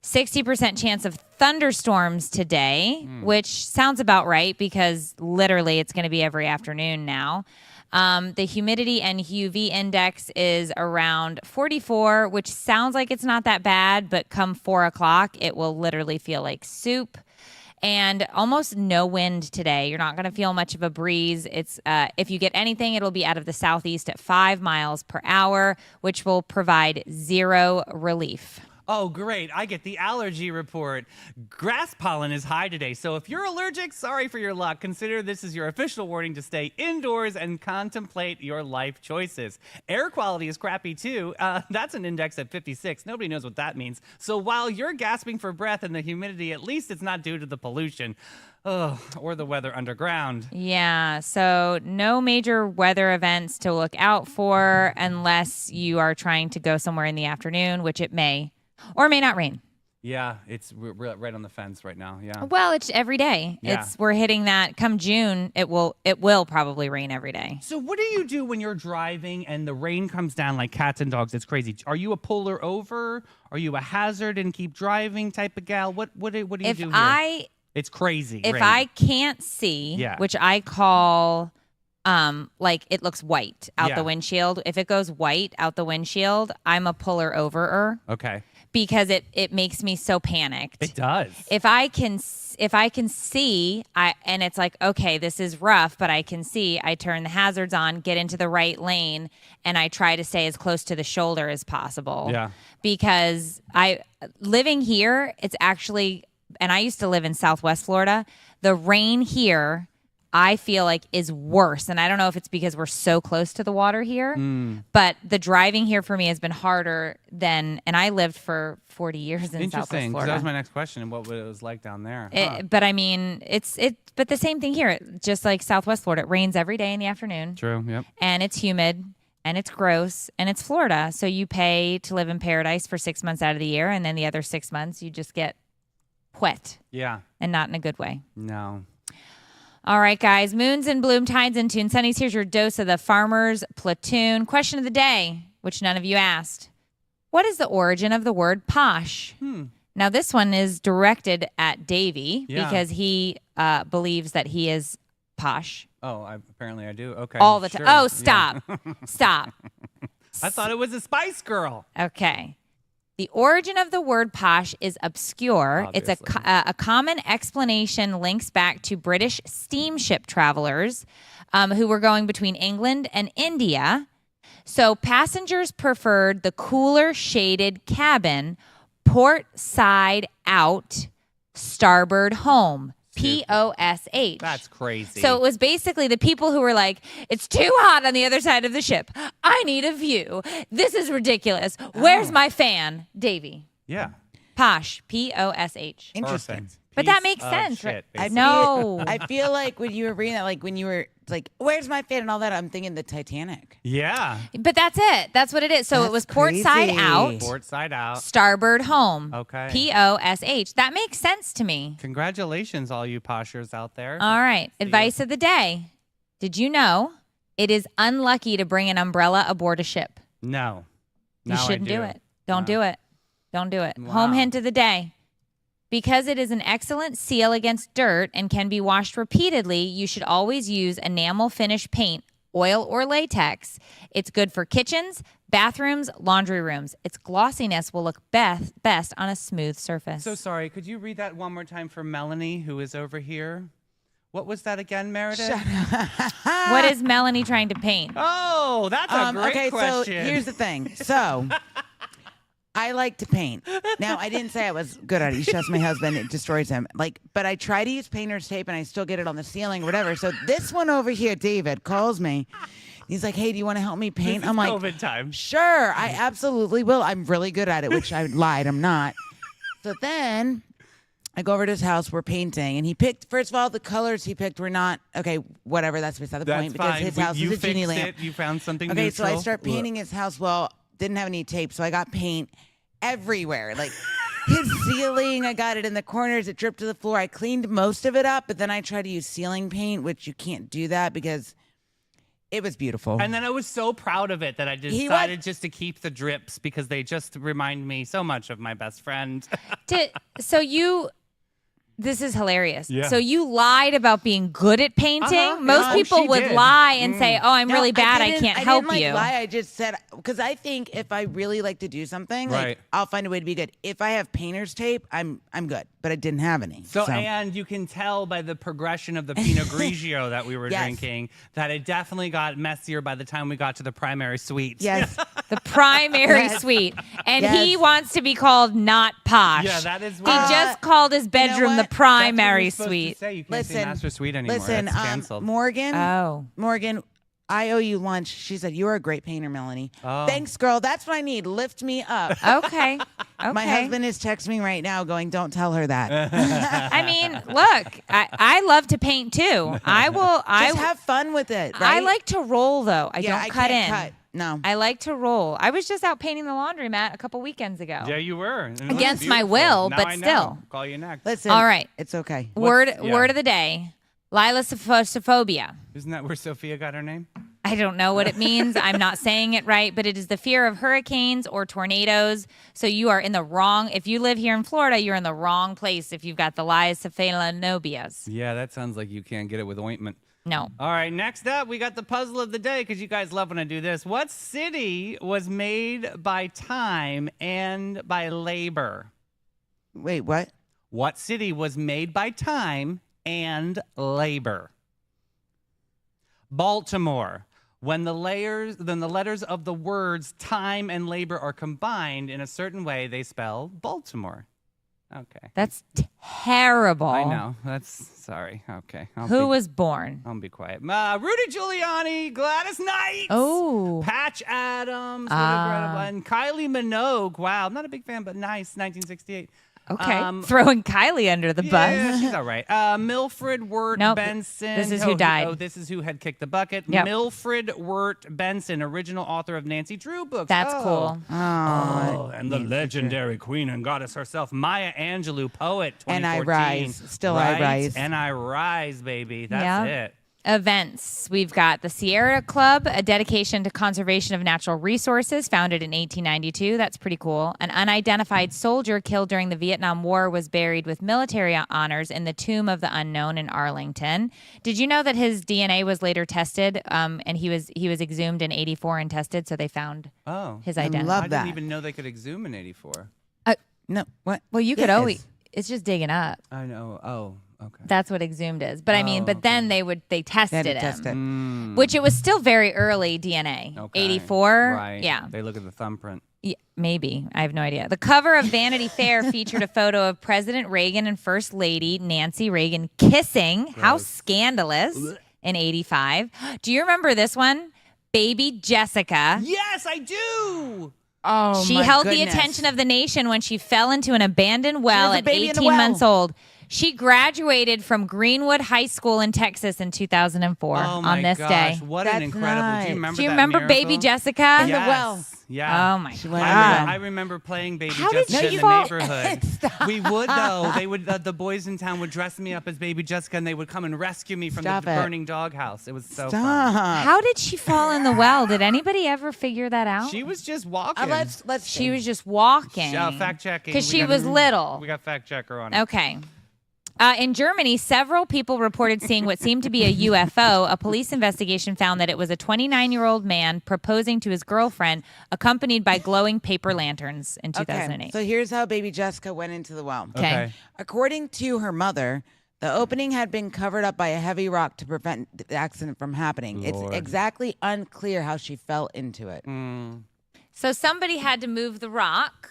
60% chance of thunderstorms today, which sounds about right because literally it's going to be every afternoon now. The humidity and UV index is around 44, which sounds like it's not that bad, but come 4 o'clock, it will literally feel like soup. and almost no wind today. You're not going to feel much of a breeze. It's if you get anything, it'll be out of the southeast at 5 miles per hour, which will provide zero relief. Oh, great. I get the allergy report. Grass pollen is high today, so if you're allergic, sorry for your luck. Consider this is your official warning to stay indoors and contemplate your life choices. Air quality is crappy, too. That's an index at 56. Nobody knows what that means. So while you're gasping for breath and the humidity, at least it's not due to the pollution. Or the weather underground. Yeah, so no major weather events to look out for unless you are trying to go somewhere in the afternoon, which it may. Or may not rain. Yeah, we're right on the fence right now. Yeah. Well, it's every day. Yeah. We're hitting that. Come June, it will probably rain every day. So what do you do when you're driving and the rain comes down like cats and dogs? It's crazy. Are you a puller over? Are you a hazard and keep driving type of gal? What do you do here? It's crazy. If rain. I can't see, which I call like it looks white out the windshield. If it goes white out the windshield, I'm a puller over. Okay. Because it makes me so panicked. It does. If I can see, and it's like, okay, this is rough, but I can see, I turn the hazards on, get into the right lane, and I try to stay as close to the shoulder as possible. Yeah. Because living here, it's actually, and I used to live in Southwest Florida, the rain here I feel like is worse. And I don't know if it's because we're so close to the water here, but the driving here for me has been harder than, and I lived for 40 years in Southwest Interesting, Florida. that was my next question, and what it was like down there. But I mean, but the same thing here, just like Southwest Florida, it rains every day in the afternoon. True, yep. And it's humid and it's gross and it's Florida. So you pay to live in paradise for 6 months out of the year. And then the other 6 months, you just get wet. Yeah. And not in a good way. No. All right, guys. Moons and bloom, tides and tune. Sunnies, here's your dose of the Farmer's Platoon. Question of the day, which none of you asked. What is the origin of the word posh? Now, this one is directed at Davey because he believes that he is posh. Oh, apparently I do. Okay. All the time. Sure. Oh, stop. Stop. I thought it was a Spice Girl. Okay. The origin of the word posh is obscure. Obviously. It's a common explanation links back to British steamship travelers who were going between England and India. So passengers preferred the cooler shaded cabin, port side out, starboard home. P-O-S-H. That's crazy. So it was basically the people who were like, it's too hot on the other side of the ship. I need a view. This is ridiculous. Where's my fan? Davey. Yeah. Posh. P-O-S-H. Interesting. Perfect. But that Piece makes of sense, shit, right? basically. No. I feel like when you were reading that, like when you were like, where's my fan and all that, I'm thinking the Titanic. Yeah. But that's it. That's what it is. So it was That's port side crazy. out, Port side out. starboard home. Okay. P-O-S-H. That makes sense to me. Congratulations, all you poshers out there. All right. Advice of the day. Did you know it is unlucky to bring an umbrella aboard a ship? No. You Now I shouldn't do it. Don't No. do it. Don't do it. Wow. Home hint of the day. Because it is an excellent seal against dirt and can be washed repeatedly, you should always use enamel finish paint, oil or latex. It's good for kitchens, bathrooms, laundry rooms. Its glossiness will look best on a smooth surface. So sorry, could you read that one more time for Melanie, who is over here? What was that again, Meredith? What is Melanie trying to paint? Oh, that's a great okay, question. so here's the thing. So I like to paint. Now, I didn't say I was good at it. You should ask my husband. It destroys him. But I try to use painter's tape, and I still get it on the ceiling or whatever. So this one over here, David, calls me. He's like, hey, do you want to help me paint? This is I'm like, COVID time. sure, I absolutely will. I'm really good at it, which I lied. I'm not. So then I go over to his house. We're painting. And he picked, first of all, the colors he picked were not, okay, whatever. That's beside the That's point. Because fine. his house You is a genie fixed lamp. it. You found something Okay, neutral. so I start painting his house. Well, didn't have any tape, so I got paint everywhere. Like his ceiling, I got it in the corners. It dripped to the floor. I cleaned most of it up, but then I tried to use ceiling paint, which you can't do that because it was beautiful. And then I was so proud of it that I decided just to keep the drips because they just remind me so much of my best friend. This is hilarious. Yeah. So you lied about being good at painting. Most Oh, people she would did. lie and say, "Oh, I'm No, really bad. I didn't- can't help didn't, you." Lie. I just said because I think if I really like to do something, Right. like I'll find a way to be good. If I have painter's tape, I'm good. But I didn't have any. So, and you can tell by the progression of the Pinot Grigio that we were Yes. drinking that it definitely got messier by the time we got to the primary suite. yes, The primary suite, and he Yes. wants to be called not posh. Yeah, that is He what just called his bedroom the what? primary That's what you're suite. supposed to say. You can't say listen, master suite anymore. listen, That's canceled. Morgan. Oh. Morgan. I owe you lunch. She said, you are a great painter, Melanie. Oh. Thanks, girl. That's what I need. Lift me up. Okay. Okay. My husband is texting me right now going, don't tell her that. I mean, look, I love to paint too. I will. Just have fun with it, I right? like to roll though. I yeah, don't I cut can't in. cut. No. I like to roll. I was just out painting the laundromat a couple weekends ago. Yeah, you were. And it looked Against my beautiful. will, Now but I know. still. Call you next. Listen. All right. It's okay. Word yeah. word of the day. Lilassophobia. Isn't that where Sophia got her name? I don't know what it means. I'm not saying it right, but it is the fear of hurricanes or tornadoes. So you are in the wrong. If you live here in Florida, you're in the wrong place if you've got the lilassophobia. Yeah, that sounds like you can't get it with ointment. No. All right, next up, we got the puzzle of the day because you guys love when I do this. What city was made by time and by labor? Wait, what? What city was made by time and labor? Baltimore. When the letters of the words time and labor are combined in a certain way, they spell Baltimore. Okay. That's terrible. I know. That's sorry. Okay. Who was born? I'll be quiet. Rudy Giuliani, Gladys Knight. Oh. Patch Adams, Ah. and Kylie Minogue. Wow, I'm not a big fan, but nice. 1968. Okay. Throwing Kylie under the Yeah, bus. she's all right. Milfred Wirt Nope, Benson. this is who died. This is who had kicked the bucket. Yep. Milfred Wirt Benson, original author of Nancy Drew books. That's Oh. cool. Oh, and the legendary queen and goddess herself, Maya Angelou, poet, 2014. And I Rise. Still I Right? Rise. And I Rise, baby. That's Yeah. it. Events. We've got the Sierra Club, a dedication to conservation of natural resources, founded in 1892. That's pretty cool. An unidentified soldier killed during the Vietnam War was buried with military honors in the Tomb of the Unknown in Arlington. Did you know that his DNA was later tested, and he was exhumed in 84 and tested, so they found Oh. his I identity. love I that. didn't even know they could exhume in 84. No, what? Well, you could Yes. always. It's just digging up. I know. Oh, okay. That's what exhumed is. But I mean, but then they tested They had to him. test it. Mm, Which it was still very early DNA. okay. 84. Right. Yeah. They look at the thumbprint. Yeah, maybe. I have no idea. The cover of Vanity Fair featured a photo of President Reagan and First Lady Nancy Reagan kissing. How scandalous in 85. Do you remember this one? Baby Jessica. Yes, I do. Oh, She my held the goodness. attention of the nation when she fell into an abandoned well was a at baby in a 18 well. months old. She graduated from Greenwood High School in Texas in 2004 Oh my on this gosh, day. what an That's incredible! nice. Do you remember? Do you that remember miracle? Baby Jessica? In the well. Yeah. Oh my She went God. in. I remember playing Baby How did Jessica you in the fall- neighborhood. Stop. We would though. They would. The boys in town would dress me up as Baby Jessica, and they would come and rescue me from Stop the it. burning doghouse. It was so fun. Stop. How did she fall in the well? Did anybody ever figure that out? She was just walking. Let's She see. was just walking. fact checking Because We she got- was little. We got fact checker on it. Okay. In Germany, several people reported seeing what seemed to be a UFO. A police investigation found that it was a 29-year-old man proposing to his girlfriend, accompanied by glowing paper lanterns in 2008. Okay, so here's how baby Jessica went into the well. Okay. According to her mother, the opening had been covered up by a heavy rock to prevent the accident from happening. Lord. It's exactly unclear how she fell into it. Mm. So somebody had to move the rock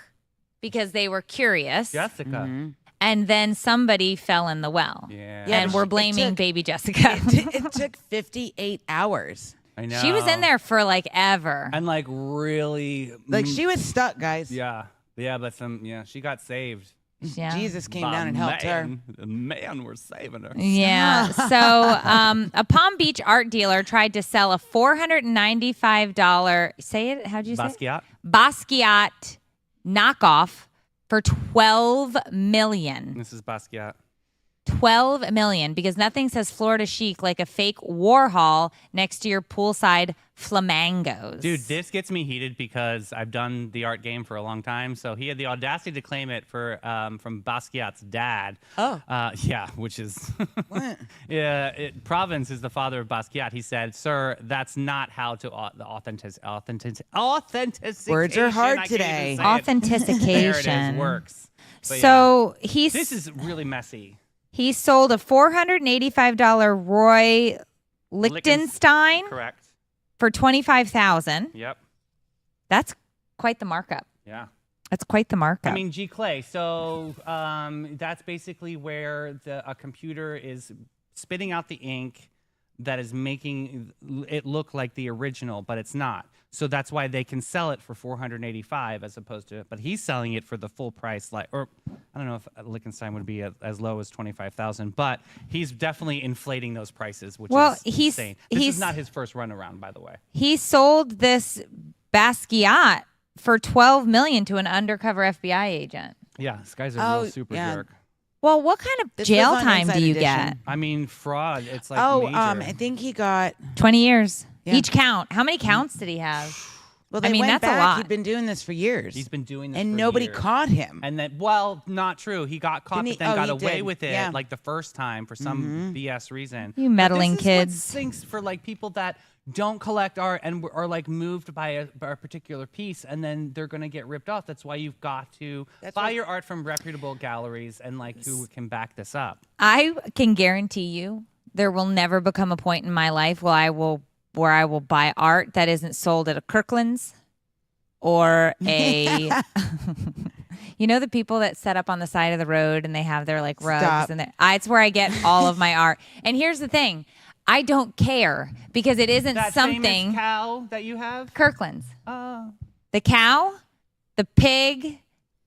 because they were curious, Jessica. and then somebody fell in the well. Yeah. Yeah, And but we're it blaming took- baby Jessica. It took 58 hours. I know. She was in there for like ever. and like really. Like she was stuck, guys. Yeah. Yeah, but she got saved. Yeah. Jesus came By down and helped her. man. The man was saving her. Yeah. So a Palm Beach art dealer tried to sell a $495, say it, how'd you say it? Basquiat. Basquiat knockoff for $12 million. This is Basquiat. $12 million, because nothing says Florida chic like a fake Warhol next to your poolside flamingos. Dude, this gets me heated because I've done the art game for a long time. So he had the audacity to claim it from Basquiat's dad. Oh. Yeah, which is What? yeah. Province is the father of Basquiat. He said, "Sir, that's not how to the authentication. Words are hard I can't today. even say it. Authentication. There it is. Works. But So this is really messy. he sold a $485 Roy Lichtenstein Correct. for $25,000. Yep. That's quite the markup. Yeah. That's quite the markup. I mean, G Clay. So that's basically where a computer is spitting out the ink that is making it look like the original, but it's not. So that's why they can sell it for $485 as opposed to, but he's selling it for the full price, or I don't know if Lichtenstein would be as low as $25,000, but he's definitely inflating those prices, which is insane. This is not his first run around, by the way. He sold this Basquiat for $12 million to an undercover FBI agent. Yeah, this guy's a real super jerk. Well, what kind of This jail was on time Inside do you Edition. get? I mean, fraud. It's like major. I think he got. 20 years. Yeah. Each count. How many counts did he have? Well, they I mean, went that's a back. lot. He'd been doing this for years. He's been doing this and for nobody years. caught him. And then, well, not true. He got caught, Didn't he? but then Oh, got he away did. with it Yeah. like the first time for some BS reason. You meddling But this kids. is what stinks for like people that don't collect art and are like moved by a particular piece, and then they're gonna get ripped off. That's why you've got to buy your art from reputable galleries and like who can back this up. I can guarantee you there will never become a point in my life where I will buy art that isn't sold at a Kirkland's or a you know, the people that set up on the side of the road and they have their like rugs Stop. and it's where I get all of my art. And here's the thing, I don't care because it isn't That something. famous cow that you have. Kirkland's, Oh. the cow, the pig,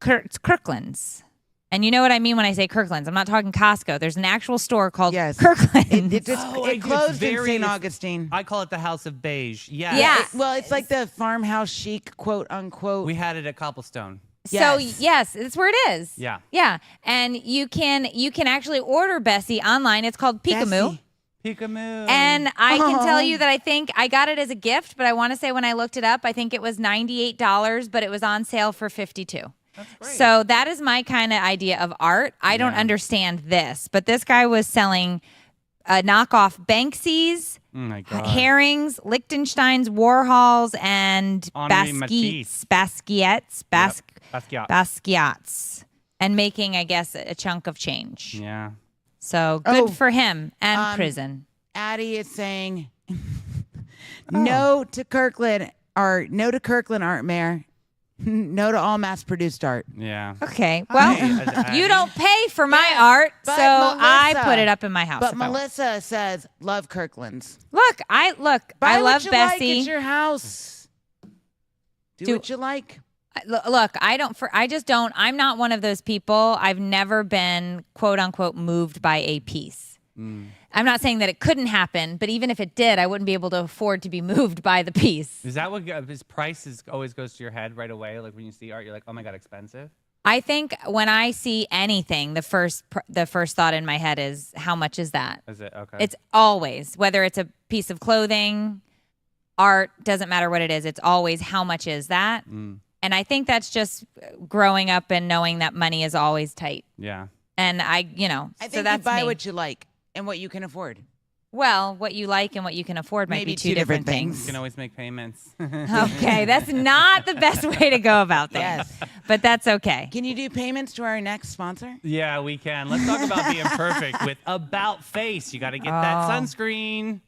it's Kirkland's. And you know what I mean when I say Kirkland's. I'm not talking Costco. There's an actual store called Yes. Kirkland's. It just Oh, it it's closed in very- St. it's- Augustine. I call it the House of Beige. Yeah. Yeah. Well, it's like the farmhouse chic, quote unquote. We had it at Cobblestone. So Yes. yes, it's where it is. Yeah. Yeah. And you can actually order Bessie online. It's called Peekamoo. Bessie. Peekamoo. And I can tell Oh. you that I think I got it as a gift, but I want to say when I looked it up, I think it was $98, but it was on sale for $52. That's great. So that is my kind of idea of art. I don't Yeah. understand this, but this guy was selling knockoff Banksy's, oh my God. Herrings, Liechtensteins, Warhols, and Henri Matisse. Basquiats, Basquiat. Basquiats, and making, I guess, a chunk of change. Yeah. So good Oh, for him and prison. Addie is saying no to Kirkland art, Mayor. No to all mass-produced art. Yeah. Okay, well, Hey, you don't pay for my art, so but I Melissa- put it up in my house. But if I want. Melissa says love Kirkland's. I Buy love what you Bessie. like at your house. Do what you like. Look, I just don't. I'm not one of those people. I've never been quote unquote moved by a piece. I'm not saying that it couldn't happen, but even if it did, I wouldn't be able to afford to be moved by the piece. Is that what his price always goes to your head right away? Like when you see art, you're like, oh my God, expensive? I think when I see anything, the first thought in my head is, how much is that? Is it? Okay. It's always, whether it's a piece of clothing, art, doesn't matter what it is. It's always, how much is that? And I think that's just growing up and knowing that money is always tight. Yeah. And I so think you that's buy me. what you like and what you can afford. Well, what you like and what you can afford might Maybe be two different You things. can always make payments. Okay, that's not the best way to go about things. Yes. But that's okay. Can you do payments to our next sponsor? Yeah, we can. Let's talk about being perfect with About Face. You got to get that sunscreen.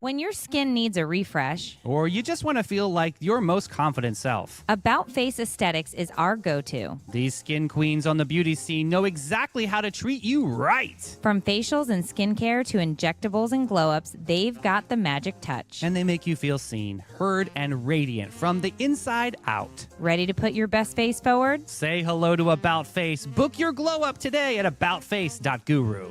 When your skin needs a refresh, Or you just want to feel like your most confident self. About Face Aesthetics is our go-to. These skin queens on the beauty scene know exactly how to treat you right. From facials and skincare to injectables and glow-ups, they've got the magic touch. And they make you feel seen, heard, and radiant from the inside out. Ready to put your best face forward? Say hello to About Face. Book your glow up today at aboutface.guru.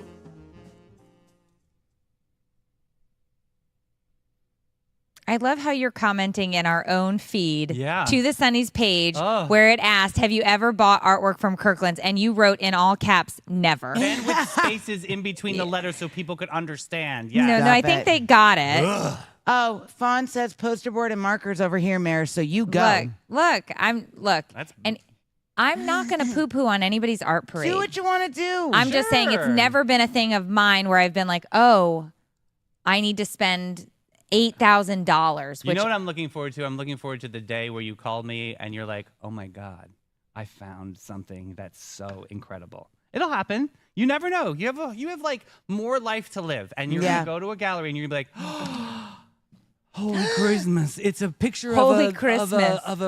I love how you're commenting in our own feed Yeah. to the Sunnies page Oh. where it asked, have you ever bought artwork from Kirkland's? And you wrote in all caps, never. And with spaces in between the letters so people could understand. Yeah. No, I think they got it. Oh, Fawn says poster board and markers over here, Mayor. So you go. Look. That's- And I'm not going to poo-poo on anybody's art parade. Do what you want to do. I'm just saying it's Sure. never been a thing of mine where I've been like, oh, I need to spend $8,000. You know what I'm looking forward to? I'm looking forward to the day where you call me and you're like, oh my God, I found something that's so incredible. It'll happen. You never know. You have like more life to live, and you're gonna go to a gallery and you're gonna be like, holy Christmas! It's a picture of a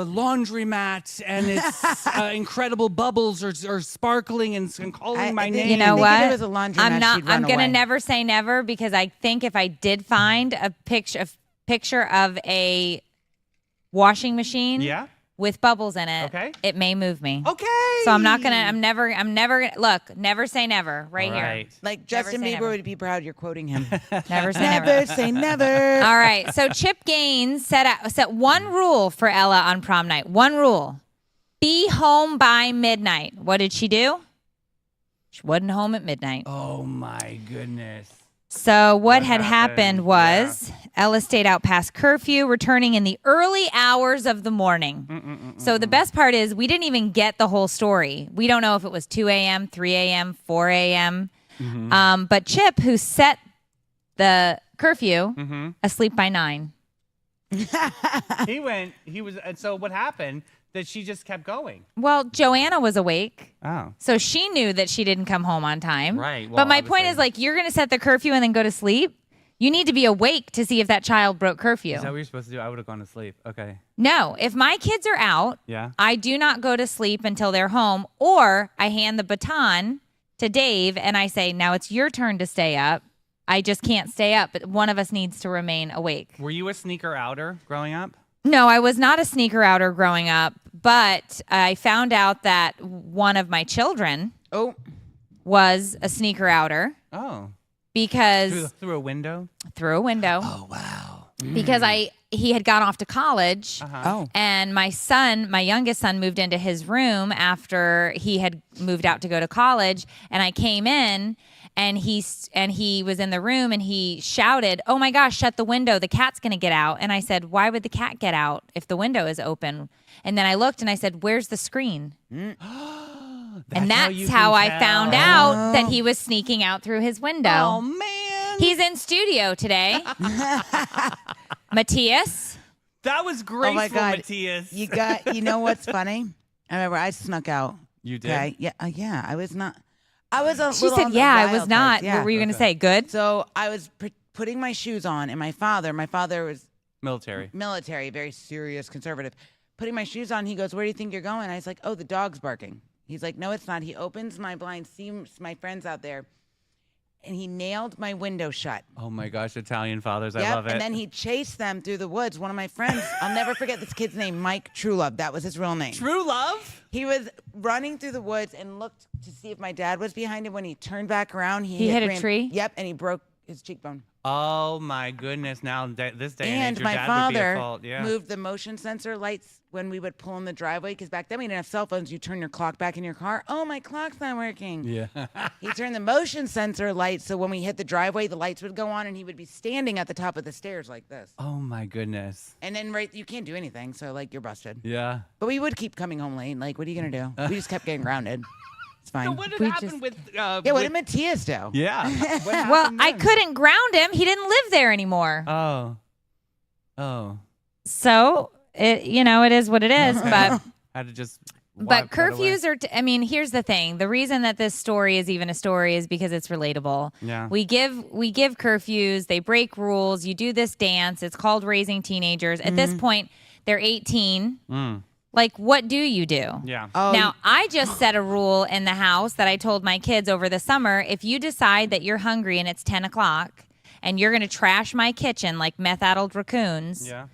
laundromat, and it's incredible bubbles are sparkling and calling my name. You know If what? it was a laundromat, I'm not. she'd run I'm gonna away. never say never because I think if I did find a picture of a washing machine, Yeah. with bubbles in it, Okay. it may move me. Okay. So I'm never gonna look. Never say never. Right All here. right. Like Never Justin say Bieber never. would be proud you're quoting him. Never say never. Never say never. All right. So Chip Gaines set one rule for Ella on prom night. One rule: be home by midnight. What did she do? She wasn't home at midnight. Oh my goodness. So what had happened? happened was Ella stayed out past curfew, returning in the early hours of the morning. So the best part is we didn't even get the whole story. We don't know if it was 2 a.m., 3 a.m., 4 a.m. But Chip, who set the curfew, asleep by 9. So what happened? That she just kept going. Well, Joanna was awake. Oh. So she knew that she didn't come home on time. Right. Well, but my point obviously. is, like, you're going to set the curfew and then go to sleep. You need to be awake to see if that child broke curfew. Is that what you're supposed to do? I would have gone to sleep. Okay. No, if my kids are out, Yeah. I do not go to sleep until they're home, or I hand the baton to Dave and I say, now it's your turn to stay up. I just can't stay up, but one of us needs to remain awake. Were you a sneaker outer growing up? No, I was not a sneaker outer growing up, but I found out that one of my children was a sneaker outer Oh. because Through a window? through a window. Oh, wow. Because he had gone off to college. Oh. And my youngest son, moved into his room after he had moved out to go to college. And I came in, and he was in the room, and he shouted, "Oh my gosh, shut the window! The cat's gonna get out!" And I said, "Why would the cat get out if the window is open?" And then I looked and I said, "Where's the screen?" And that's how I found out that he was sneaking out through his window. Oh, man. He's in studio today. Matthias. That was graceful, Oh my God. Matthias. You know what's funny? I remember I snuck out. You did? Okay. Yeah. Yeah. I was not. I was a She little said, on the "Yeah, I wild was not." side, yeah. What were you going to say? Good. So I was putting my shoes on, and my father was Military. military, very serious, conservative. Putting my shoes on, he goes, "Where do you think you're going?" I was like, "Oh, the dog's barking." He's like, "No, it's not." He opens my blind, sees my friends out there, and he nailed my window shut. Oh, my gosh. Italian fathers. I Yep, love it. and then he chased them through the woods. One of my friends, I'll never forget this kid's name, Mike Truelove. That was his real name. True love? He was running through the woods and looked to see if my dad was behind him. When he turned back around, He hit a ran- tree? Yep, and he broke his cheekbone. Oh, my goodness. Now, this day and And age, your my dad would be at father fault. Yeah. moved the motion sensor lights when we would pull in the driveway, because back then we didn't have cell phones. You turn your clock back in your car. Oh, my clock's not working. Yeah. He turned the motion sensor lights so when we hit the driveway, the lights would go on, and he would be standing at the top of the stairs like this. Oh, my goodness. And then you can't do anything, so like you're busted. Yeah. But we would keep coming home late. Like, what are you gonna do? We just kept getting grounded. It's fine. So what did We happen just- with... Yeah, what did Matthias do? Yeah. What Well, happened I then? couldn't ground him. He didn't live there anymore. Oh. Oh. So it is what it is. But Had to just... but walk right away. curfews are. I mean, here's the thing. The reason that this story is even a story is because it's relatable. Yeah. We give curfews. They break rules. You do this dance. It's called raising teenagers. At this point, they're 18. Like, what do you do? Yeah. Oh, Now, I just set a rule in the house that I told my kids over the summer. If you decide that you're hungry and it's 10 o'clock and you're going to trash my kitchen like meth-addled raccoons, Yeah.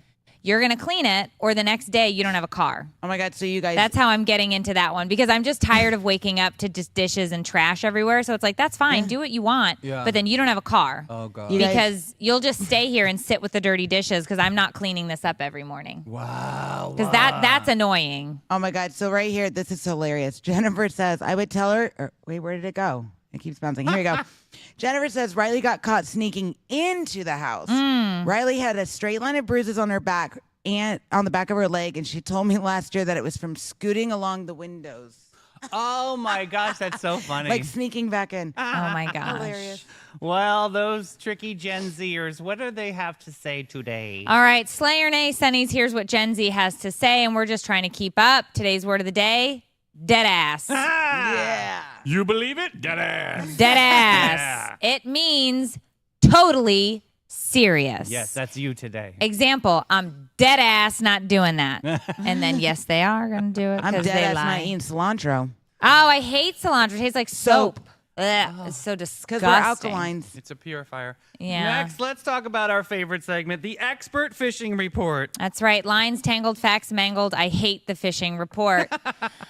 you're going to clean it, or the next day you don't have a car. Oh my God. So you guys. That's how I'm getting into that one because I'm just tired of waking up to just dishes and trash everywhere. So it's like, that's fine. Do what you want. Yeah. But then you don't have a car. Oh, God. Because you'll just stay here and sit with the dirty dishes because I'm not cleaning this up every morning. Wow. Because that's annoying. Oh my God. So right here, this is hilarious. Jennifer says, I would tell her, wait, where did it go? It keeps bouncing. Here we go. Jennifer says, Riley got caught sneaking into the house. Riley had a straight line of bruises on her back and on the back of her leg. And she told me last year that it was from scooting along the windows. Oh my gosh, that's so funny. Like sneaking back in. Oh my gosh. Hilarious. Well, those tricky Gen Zers, what do they have to say today? All right, Slay or Nay, Sunnies, here's what Gen Z has to say, and we're just trying to keep up. Today's word of the day, dead ass. Yeah. You believe it? Dead ass. Dead ass. It means totally serious. Yes, that's you today. Example, I'm dead ass not doing that. And then, yes, they are going to do it I'm because dead they ass lie. not eating cilantro. Oh, I hate cilantro. It tastes like soap. Ugh, it's so Because disgusting. we're alkalines. It's a purifier. Yeah. Next, let's talk about our favorite segment, the Expert Fishing Report. That's right. Lines tangled, facts mangled. I hate the fishing report.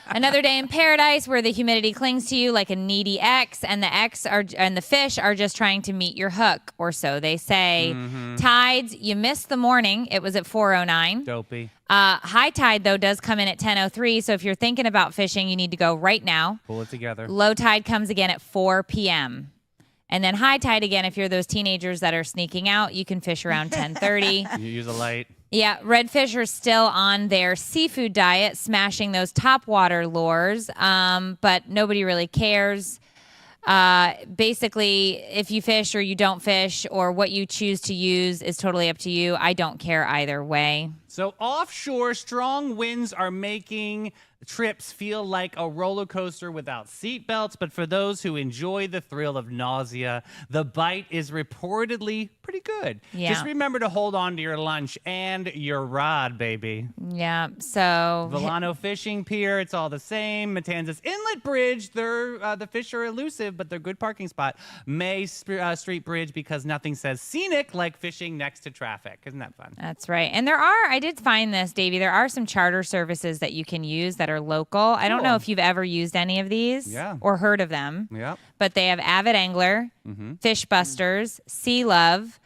Another day in paradise where the humidity clings to you like a needy ex, and the fish are just trying to meet your hook, or so they say. Tides, you missed the morning. It was at 4:09. Dopey. High tide though does come in at 10:03. So if you're thinking about fishing, you need to go right now. Pull it together. Low tide comes again at 4 p.m. And then high tide again, if you're those teenagers that are sneaking out, you can fish around 10:30. You use a light. Yeah, redfish are still on their seafood diet, smashing those topwater lures, but nobody really cares. Basically, if you fish or you don't fish or what you choose to use is totally up to you. I don't care either way. So offshore, strong winds are making trips feel like a roller coaster without seatbelts, but for those who enjoy the thrill of nausea, the bite is reportedly pretty good. Yeah. Just remember to hold on to your lunch and your rod, baby. Yeah, so Volano Fishing Pier, it's all the same. Matanzas Inlet Bridge, the fish are elusive, but they're good parking spot. May Street Bridge, because nothing says scenic like fishing next to traffic. Isn't that fun? that's right. And I did find this, Davey, there are some charter services that you can use that are local. I don't know Cool. if you've ever used any of these Yeah. or heard of them. Yep. But they have Avid Angler, Fish Busters, Sea Love,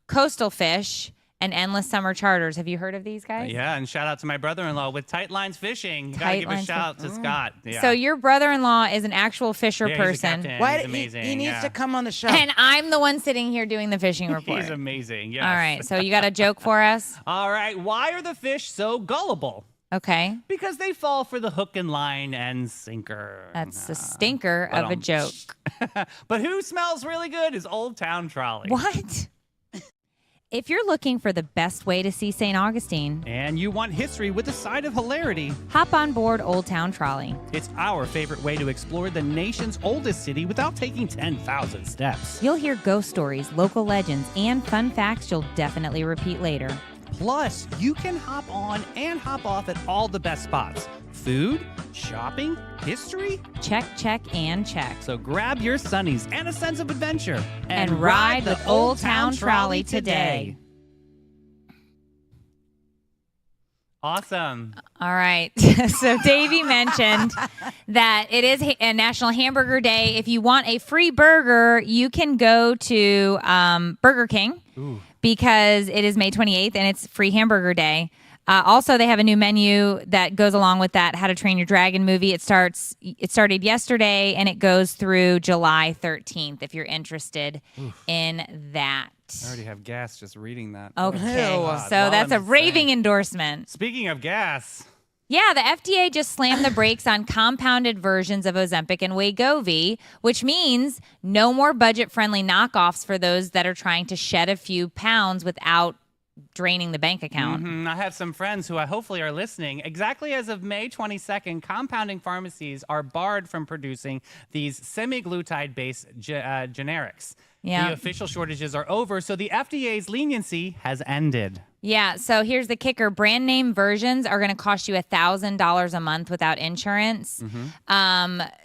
Coastal Fish, and Endless Summer Charters. Have you heard of these guys? Yeah, and shout out to my brother-in-law with Tight Lines Fishing. You gotta Tight give a Lines shout out to Scott. Yeah. So your brother-in-law is an actual fisher Yeah, he's a person. captain. Why He's he amazing. needs yeah. to come on the show. And I'm the one sitting here doing the fishing report. He's amazing. Yes. All right, so you got a joke for us? All right. Why are the fish so gullible? Okay. Because they fall for the hook and line and sinker. That's the stinker of a joke. But who smells really good is Old Town Trolley. What? If you're looking for the best way to see St. Augustine, And you want history with a side of hilarity. hop on board Old Town Trolley. It's our favorite way to explore the nation's oldest city without taking 10,000 steps. You'll hear ghost stories, local legends, and fun facts you'll definitely repeat later. Plus, you can hop on and hop off at all the best spots. Food, shopping, history. Check, check, and check. So grab your Sunnies and a sense of adventure. And ride with Old Town Trolley today. Awesome. All right. So Davey mentioned that it is a National Hamburger Day. If you want a free burger, you can go to Burger King because it is May 28th and it's free hamburger day. Also, they have a new menu that goes along with that How to Train Your Dragon movie. It started yesterday and it goes through July 13th if you're interested in that. I already have gas just reading that. Okay. Oh, So God. that's Well, a I'm raving saying. endorsement. Speaking of gas. Yeah, the FDA just slammed the brakes on compounded versions of Ozempic and Wegovy, which means no more budget-friendly knockoffs for those that are trying to shed a few pounds without draining the bank account. I have some friends who hopefully are listening. Exactly as of May 22nd, compounding pharmacies are barred from producing these semaglutide-based generics. Yeah. The official shortages are over, so the FDA's leniency has ended. Yeah, so here's the kicker. Brand name versions are going to cost you $1,000 a month without insurance.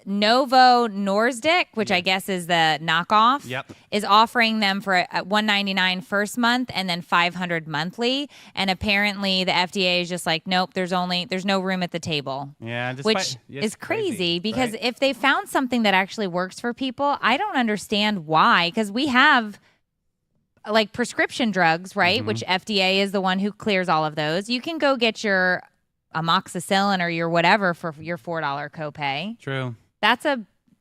Novo Nordisk, which I guess is the knockoff, is offering them for $199 first month and then $500 monthly. And apparently the FDA is just like, nope, there's no room at the table. Yeah, which is crazy because if they found something that actually works for people, I don't understand why, because we have like prescription drugs, right? Which FDA is the one who clears all of those. You can go get your amoxicillin or your whatever for your $4 copay. True. That's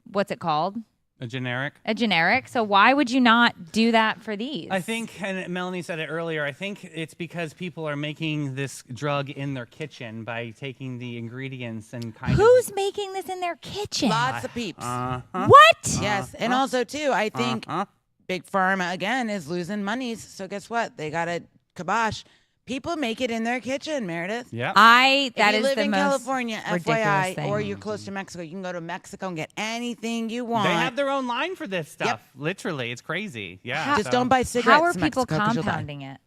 what's it called? A generic. A generic. So why would you not do that for these? I think, and Melanie said it earlier, I think it's because people are making this drug in their kitchen by taking the ingredients and Who's making this in their kitchen? Lots of peeps. What? Yes. And also, too, I think Big Pharma, again, is losing monies. So guess what? They got a kibosh. People make it in their kitchen, Meredith. Yeah. If you live the in most California, ridiculous FYI, thing. or you're close to Mexico, you can go to Mexico and get anything you want. They have their own line for this stuff. Literally. It's crazy. Yeah. Just don't buy cigarettes. How are in people Mexico 'cause you'll die. compounding it?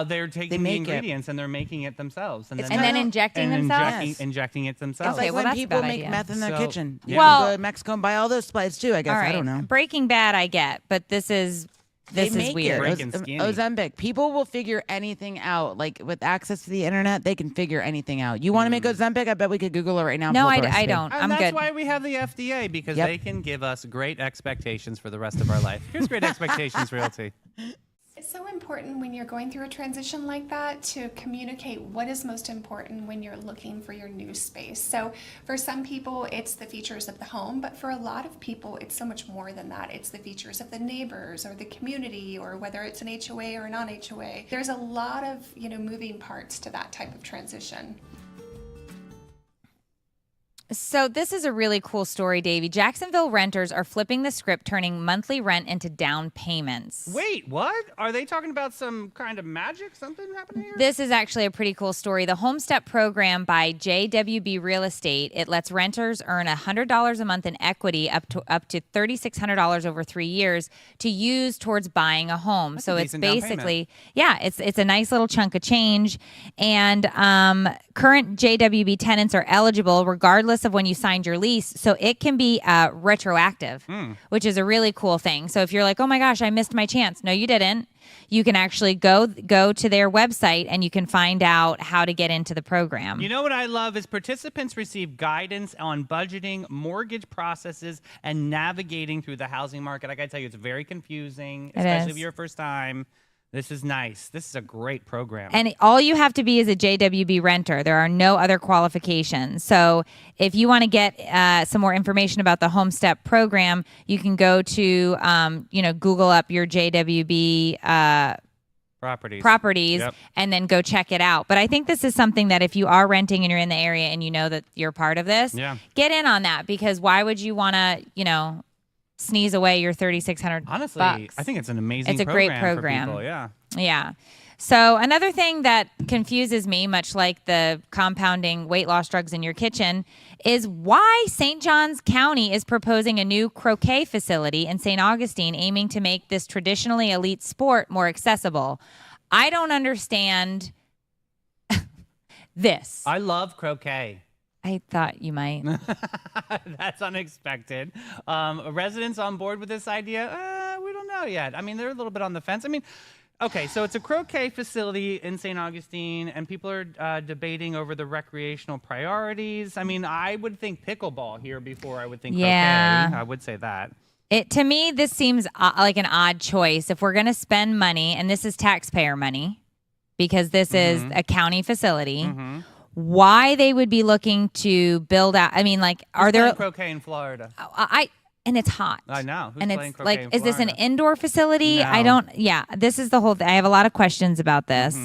They're taking the ingredients and they're making it themselves. And then injecting themselves? Injecting it themselves. It's like well, when that's a people bad make idea. meth in their So, kitchen. yeah. You Well- can go to Mexico and buy all those supplies too, I guess. All right. I don't know. Breaking Bad, I get, but this is make weird. Breaking skinny. Ozempic. People will figure anything out. Like with access to the internet, they can figure anything out. You want to make Ozempic? I bet we could Google it right now. and No, pull up a I recipe. don't. And I'm that's good. why we have the FDA, because Yep. they can give us great expectations for the rest of our life. Here's Great Expectations Realty. It's so important when you're going through a transition like that to communicate what is most important when you're looking for your new space. So for some people, it's the features of the home, but for a lot of people, it's so much more than that. It's the features of the neighbors or the community, or whether it's an HOA or a non-HOA. There's a lot of, moving parts to that type of transition. So this is a really cool story, Davey. Jacksonville renters are flipping the script, turning monthly rent into down payments. Wait, what? Are they talking about some kind of magic? Something happening here? This is actually a pretty cool story. The Home Step program by JWB Real Estate, it lets renters earn $100 a month in equity up to $3,600 over 3 years to use towards buying a home. That's so a it's decent down basically, it's a nice little chunk of change. And current JWB tenants are eligible regardless of when you signed your lease. So it can be retroactive, which is a really cool thing. So if you're like, oh my gosh, I missed my chance. No, you didn't. You can actually go to their website and you can find out how to get into the program. You know what I love is participants receive guidance on budgeting, mortgage processes, and navigating through the housing market. I got to tell you, it's very confusing, especially if you're first time. This is nice. This is a great program. And all you have to be is a JWB renter. There are no other qualifications. So if you want to get some more information about the Home Step program, you can go to, Google up your JWB properties Yep. and then go check it out. But I think this is something that if you are renting and you're in the area and you know that you're part of this, get in on that, because why would you want to, sneeze away your $3,600? Honestly, bucks? I think it's an amazing It's a great program. for people. Yeah. Yeah. So another thing that confuses me, much like the compounding weight loss drugs in your kitchen, is why St. Johns County is proposing a new croquet facility in St. Augustine, aiming to make this traditionally elite sport more accessible. I don't understand this. I love croquet. I thought you might. That's unexpected. Residents on board with this idea? We don't know yet. I mean, they're a little bit on the fence. I mean, okay, so it's a croquet facility in St. Augustine, and people are debating over the recreational priorities. I mean, I would think pickleball here before I would think croquet. I would say that. To me, this seems like an odd choice. If we're going to spend money, and this is taxpayer money, because this is a county facility, why they would be looking to build out? I mean, like, are there playing croquet in Florida? And it's hot. I know. Who's and playing it's croquet like, in is this an Florida? indoor facility? No. I don't. Yeah, this is the whole thing. I have a lot of questions about this.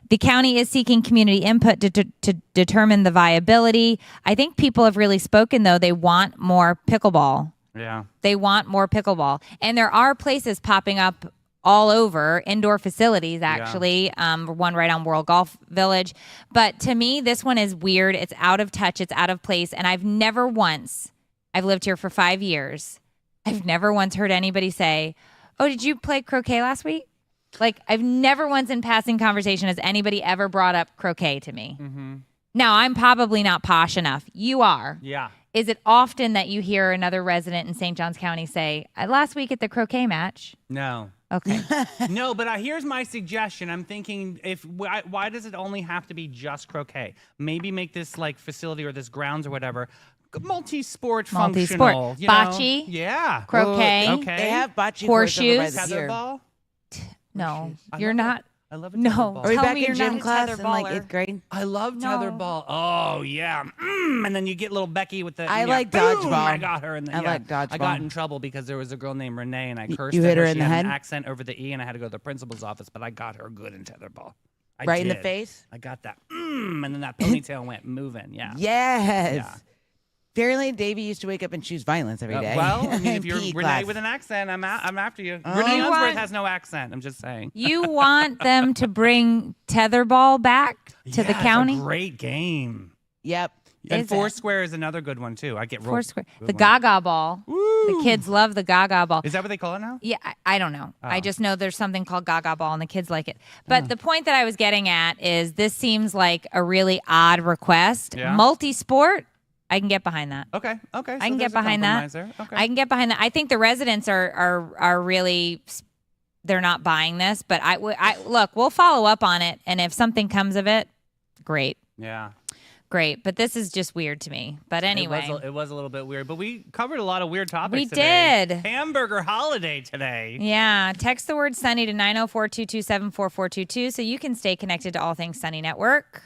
The county is seeking community input to determine the viability. I think people have really spoken, though. They want more pickleball. Yeah. They want more pickleball, and there are places popping up all over, indoor facilities, actually. One right on World Golf Village. But to me, this one is weird. It's out of touch. It's out of place. And I've lived here for 5 years. I've never once heard anybody say, oh, did you play croquet last week? Like, I've never once in passing conversation has anybody ever brought up croquet to me. Mm-hmm. Now, I'm probably not posh enough. You are. Yeah. Is it often that you hear another resident in St. Johns County say, last week at the croquet match? No. Okay. No, but here's my suggestion. I'm thinking, why does it only have to be just croquet? Maybe make this like facility or this grounds or whatever multi-sport functional. You know? Bocce. Yeah. Croquet. Okay. They have bocce courts over by Horseshoes. the pier. Tetherball. No, I you're love not. I love a No. tetherball. Are we Tell back me in you're not gym a class in like tetherballer. 8th grade? I love No. tetherball. Oh yeah, and then you get little Becky with the. I like boom, dodgeball. I got her, and then I like I dodgeball. got in trouble because there was a girl named Renee, and I cursed. you at hit her She in the had head? An accent over the e, and I had to go to the principal's office. But I got her good in tetherball. I Right in the did. face? I got that, and then that ponytail went moving. Yeah. Yes. Yeah. Fairly, Davey used to wake up and choose violence every day. Well, I mean, if you're PE Renee class. with an accent, I'm after you. Oh. Renee You Unsworth want- has no accent. I'm just saying. You want them to bring tetherball back to the Yeah, county? It's a great game. Yep. And Is it? Foursquare is another good one too. I get rolled. Foursquare. good The one. Gaga ball. The Woo! kids love the Gaga ball. Is that what they call it now? Yeah, I don't know. I Oh. just know there's something called Gaga Ball, and the kids like it. But the point that I was getting at is this seems like a really odd request. Yeah. Multi-sport, I can get behind that. Okay. Okay. I can get behind that. Okay. I can get behind that. I think the residents are really they're not buying this, but I look, we'll follow up on it, and if something comes of it, great. Yeah. Great, but this is just weird to me. But anyway, It was a little bit weird, but we covered a lot of weird topics We today. did. Hamburger holiday today. yeah, text the word Sunny to 904-227-4422 so you can stay connected to all things Sunny Network.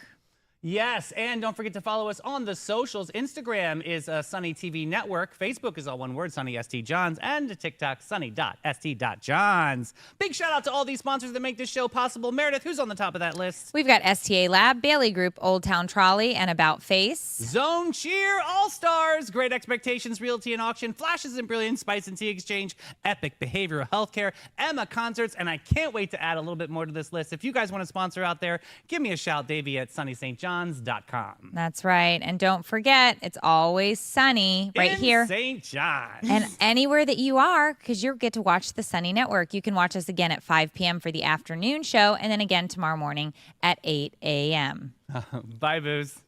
Yes, and don't forget to follow us on the socials. Instagram is Sunny TV Network. Facebook is all one word, Sunny ST Johns, and TikTok, sunny.st.johns. Big shout out to all these sponsors that make this show possible. Meredith, who's on the top of that list? We've got STA Lab, Bailey Group, Old Town Trolley, and About Face. Zone Cheer All Stars, Great Expectations Realty and Auction, Flashes and Brilliance, Spice and Tea Exchange, Epic Behavioral Healthcare, Emma Concerts, and I can't wait to add a little bit more to this list. If you guys want to sponsor out there, give me a shout, Davey at sunnystjohns.com. That's right. And don't forget, it's always sunny right In here. St. John. And anywhere that you are, because you'll get to watch the Sunny Network. You can watch us again at 5 p.m. for the afternoon show, and then again tomorrow morning at 8 a.m. Bye, Booze.